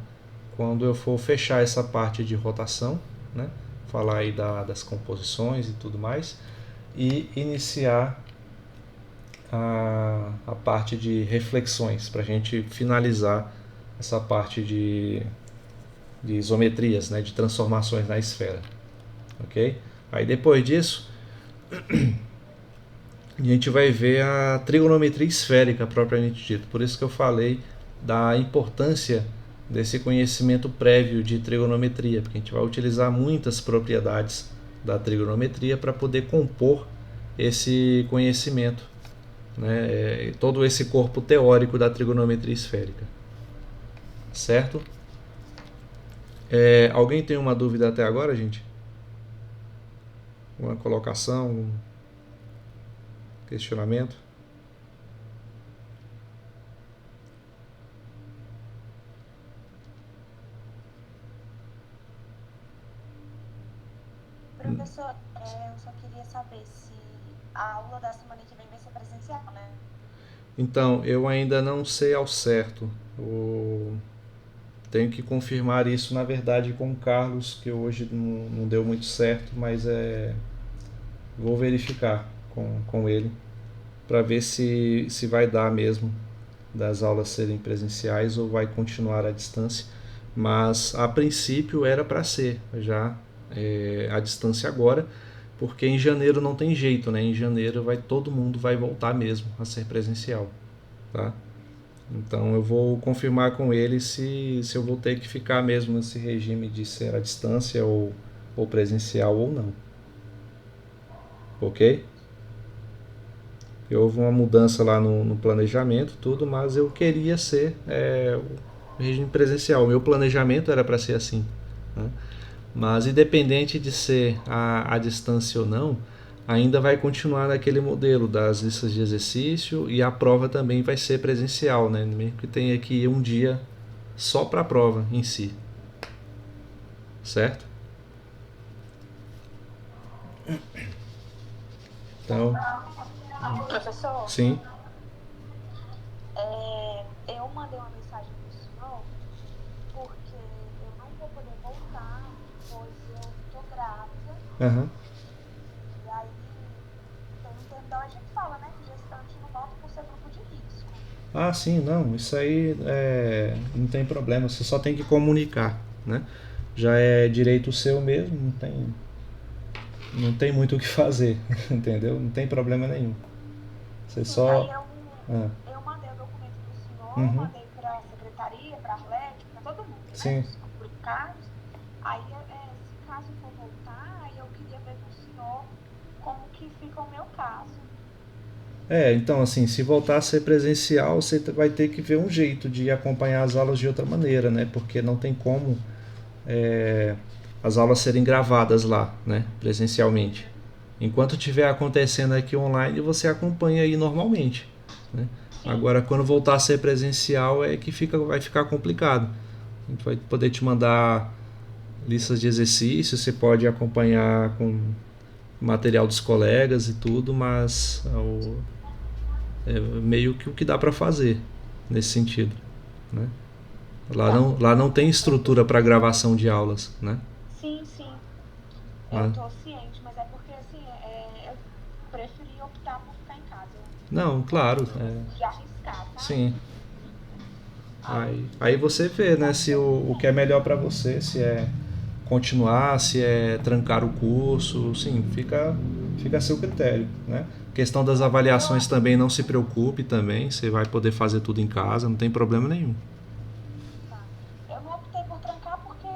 S1: quando eu for fechar essa parte de rotação, né? Falar aí das composições e tudo mais, e iniciar a parte de reflexões, para a gente finalizar essa parte de isometrias, né? De transformações na esfera. Ok? Aí depois disso, a gente vai ver a trigonometria esférica propriamente dita. Por isso que eu falei da importância desse conhecimento prévio de trigonometria, porque a gente vai utilizar muitas propriedades da trigonometria para poder compor esse conhecimento, né? Todo esse corpo teórico da trigonometria esférica. Certo? Alguém tem uma dúvida até agora, gente? Uma colocação? Um questionamento?
S2: Professor, eu só queria saber se a aula da semana que vem vai ser presencial, né?
S1: Então, eu ainda não sei ao certo. Tenho que confirmar isso, na verdade, com o Carlos, que hoje não deu muito certo, mas vou verificar com ele para ver se vai dar mesmo das aulas serem presenciais ou vai continuar à distância. Mas a princípio era para ser já à distância agora, porque em janeiro não tem jeito, né? Em janeiro todo mundo vai voltar mesmo a ser presencial, tá? Então eu vou confirmar com ele se eu vou ter que ficar mesmo nesse regime de ser à distância ou presencial ou não. Ok? Houve uma mudança lá no planejamento, tudo, mas eu queria ser o regime presencial. O meu planejamento era para ser assim. Né? Mas independente de ser à distância ou não, ainda vai continuar naquele modelo das listas de exercício e a prova também vai ser presencial, né? Mesmo que tenha aqui um dia só para a prova em si. Certo? Então,
S2: Professor,
S1: sim.
S2: eu mandei uma mensagem para o senhor porque eu não vou poder voltar, pois eu tô grávida.
S1: Aham.
S2: E aí tem um termo da gente fala, né, que gestante não volta por ser grupo de risco.
S1: Ah, sim, não, isso aí não tem problema, você só tem que comunicar, né? Já é direito seu mesmo, não tem muito o que fazer, entendeu? Não tem problema nenhum. Você
S2: Sim, aí
S1: só. Ah,
S2: eu mandei o documento para o senhor,
S1: uhum,
S2: mandei para a secretaria, para a Arlete, para todo mundo, né,
S1: sim.
S2: os comunicados. Aí, se caso for voltar, aí eu queria ver com o senhor como que fica o meu caso.
S1: Então assim, se voltar a ser presencial, você vai ter que ver um jeito de acompanhar as aulas de outra maneira, né? Porque não tem como é, as aulas serem gravadas lá, né? Presencialmente. Enquanto estiver acontecendo aqui online, você acompanha aí normalmente, né?
S2: Sim,
S1: Agora, quando voltar a ser presencial, é que vai ficar complicado. A gente vai poder te mandar listas de exercícios, você pode acompanhar com material dos colegas e tudo, mas é meio que o que dá para fazer nesse sentido, né?
S2: tá.
S1: Lá não tem estrutura para gravação de aulas, né?
S2: Sim, sim, eu
S1: Lá,
S2: tô ciente, mas é porque assim, eu preferi optar por ficar em casa. Eu
S1: não,
S2: não gosto
S1: claro,
S2: de arriscar, sabe?
S1: sim. Aí
S2: Aí
S1: você vê, né, se o que é melhor para você, se é continuar, se é trancar o curso, sim, fica a seu critério, né? Questão das
S2: eu,
S1: avaliações também, não se preocupe também, você vai poder fazer tudo em casa, não tem problema nenhum.
S2: tá. Eu não optei por trancar porque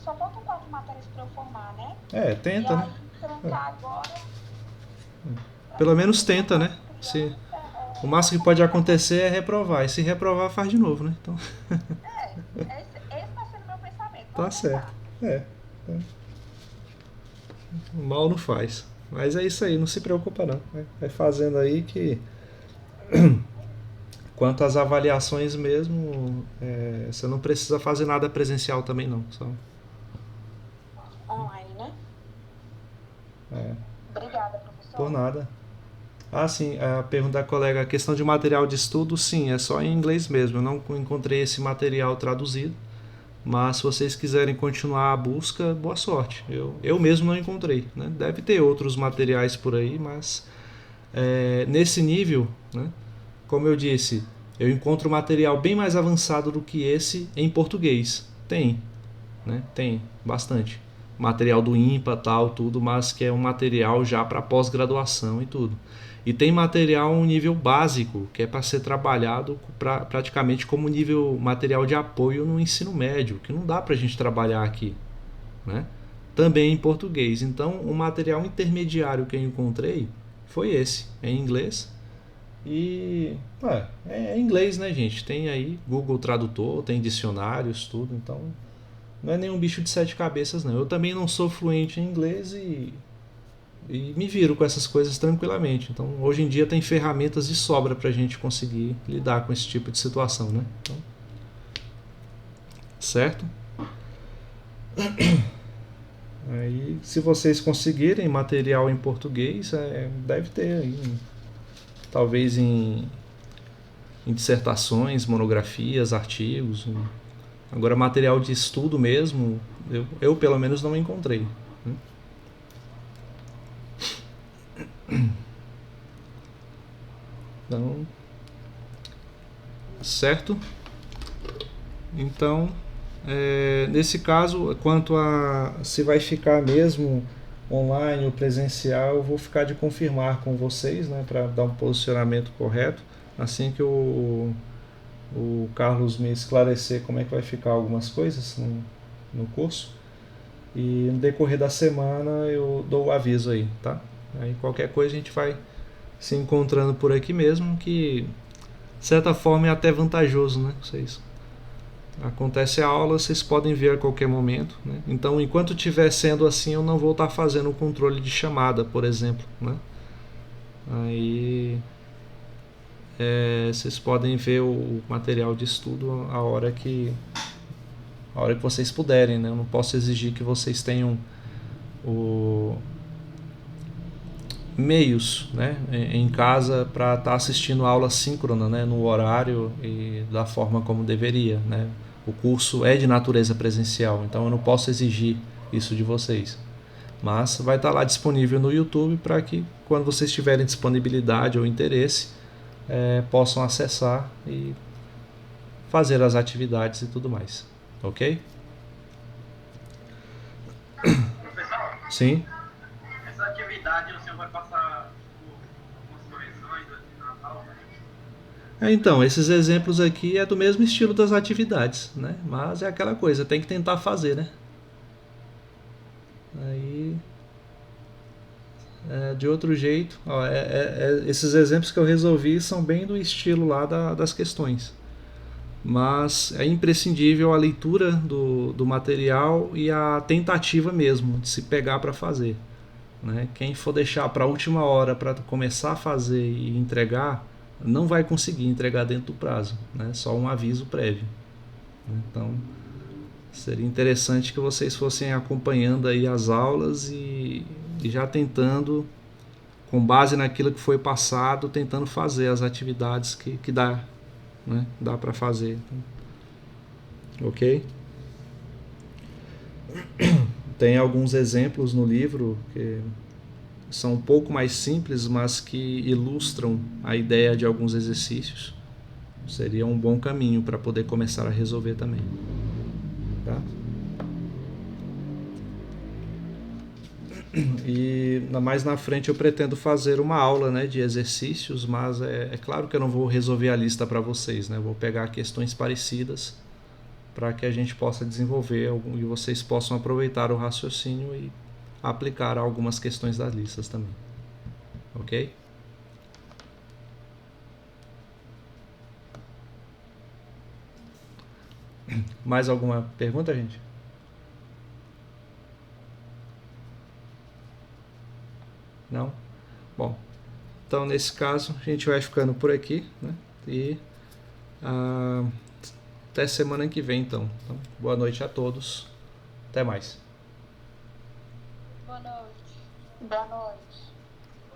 S2: só faltam 4 matérias para eu formar, né? E
S1: Tenta, né?
S2: aí trancar agora,
S1: Pelo
S2: assim,
S1: menos
S2: tem uma
S1: tenta, né?
S2: parte de
S1: Se,
S2: criança,
S1: o
S2: é
S1: máximo que pode
S2: complicado.
S1: acontecer é reprovar, e se reprovar faz de novo, né? Então,
S2: Esse tá sendo meu pensamento.
S1: tá
S2: Vamos
S1: certo.
S2: tentar.
S1: É, mal não faz. Mas é isso aí, não se preocupa não, né? Vai fazendo aí que quanto às avaliações mesmo, você não precisa fazer nada presencial também não. Só,
S2: Online, né?
S1: é,
S2: Obrigada,
S1: por
S2: professor.
S1: nada. Ah, sim, a pergunta da colega, a questão de material de estudo, sim, é só em inglês mesmo. Eu não encontrei esse material traduzido, mas se vocês quiserem continuar a busca, boa sorte. Eu mesmo não encontrei, né? Deve ter outros materiais por aí, mas nesse nível, né? Como eu disse, eu encontro material bem mais avançado do que esse em português. Tem, né? Tem bastante. Material do IMPA, tal, tudo, mas que é um material já para pós-graduação e tudo. E tem material um nível básico, que é para ser trabalhado praticamente como nível material de apoio no ensino médio, que não dá para a gente trabalhar aqui, né? Também em português. Então, o material intermediário que eu encontrei foi esse, em inglês. E é inglês, né, gente? Tem aí Google Tradutor, tem dicionários, tudo. Então, não é nenhum bicho de sete cabeças, não. Eu também não sou fluente em inglês e me viro com essas coisas tranquilamente. Então, hoje em dia tem ferramentas de sobra para a gente conseguir lidar com esse tipo de situação, né? Então, certo? Aí, se vocês conseguirem material em português, deve ter aí, talvez em dissertações, monografias, artigos. Agora, material de estudo mesmo, eu pelo menos não encontrei. Né? Então, certo? Então, nesse caso, quanto a se vai ficar mesmo online ou presencial, eu vou ficar de confirmar com vocês, né, para dar um posicionamento correto. Assim que o Carlos me esclarecer como é que vai ficar algumas coisas no curso. E no decorrer da semana eu dou o aviso aí, tá? Aí qualquer coisa a gente vai se encontrando por aqui mesmo, que de certa forma é até vantajoso, né? Vocês acontece a aula, vocês podem ver a qualquer momento, né? Então, enquanto estiver sendo assim, eu não vou estar fazendo o controle de chamada, por exemplo, né? Aí vocês podem ver o material de estudo a hora que vocês puderem, né? Eu não posso exigir que vocês tenham o, meios, né, em casa para estar assistindo aula síncrona, né, no horário e da forma como deveria, né. O curso é de natureza presencial, então eu não posso exigir isso de vocês. Mas vai estar lá disponível no YouTube para que, quando vocês tiverem disponibilidade ou interesse, possam acessar e fazer as atividades e tudo mais. Ok?
S3: Professor,
S1: Sim.
S3: essa atividade o senhor vai passar algumas correções assim na aula?
S1: Então, esses exemplos aqui é do mesmo estilo das atividades, né? Mas é aquela coisa, tem que tentar fazer, né? Aí, de outro jeito, ó, esses exemplos que eu resolvi são bem do estilo lá das questões. Mas é imprescindível a leitura do material e a tentativa mesmo de se pegar para fazer, né? Quem for deixar para a última hora para começar a fazer e entregar, não vai conseguir entregar dentro do prazo, né? Só um aviso prévio. Então, seria interessante que vocês fossem acompanhando aí as aulas e já tentando, com base naquilo que foi passado, tentando fazer as atividades que dá, né? Dá para fazer. Ok? Tem alguns exemplos no livro que são um pouco mais simples, mas que ilustram a ideia de alguns exercícios. Seria um bom caminho para poder começar a resolver também. Tá? E mais na frente eu pretendo fazer uma aula, né, de exercícios, mas é claro que eu não vou resolver a lista para vocês, né? Eu vou pegar questões parecidas para que a gente possa desenvolver e vocês possam aproveitar o raciocínio e aplicar algumas questões das listas também. Ok? Mais alguma pergunta, gente? Não? Bom, então nesse caso a gente vai ficando por aqui, né? E até semana que vem, então. Boa noite a todos. Até mais.
S2: Boa noite. Boa noite.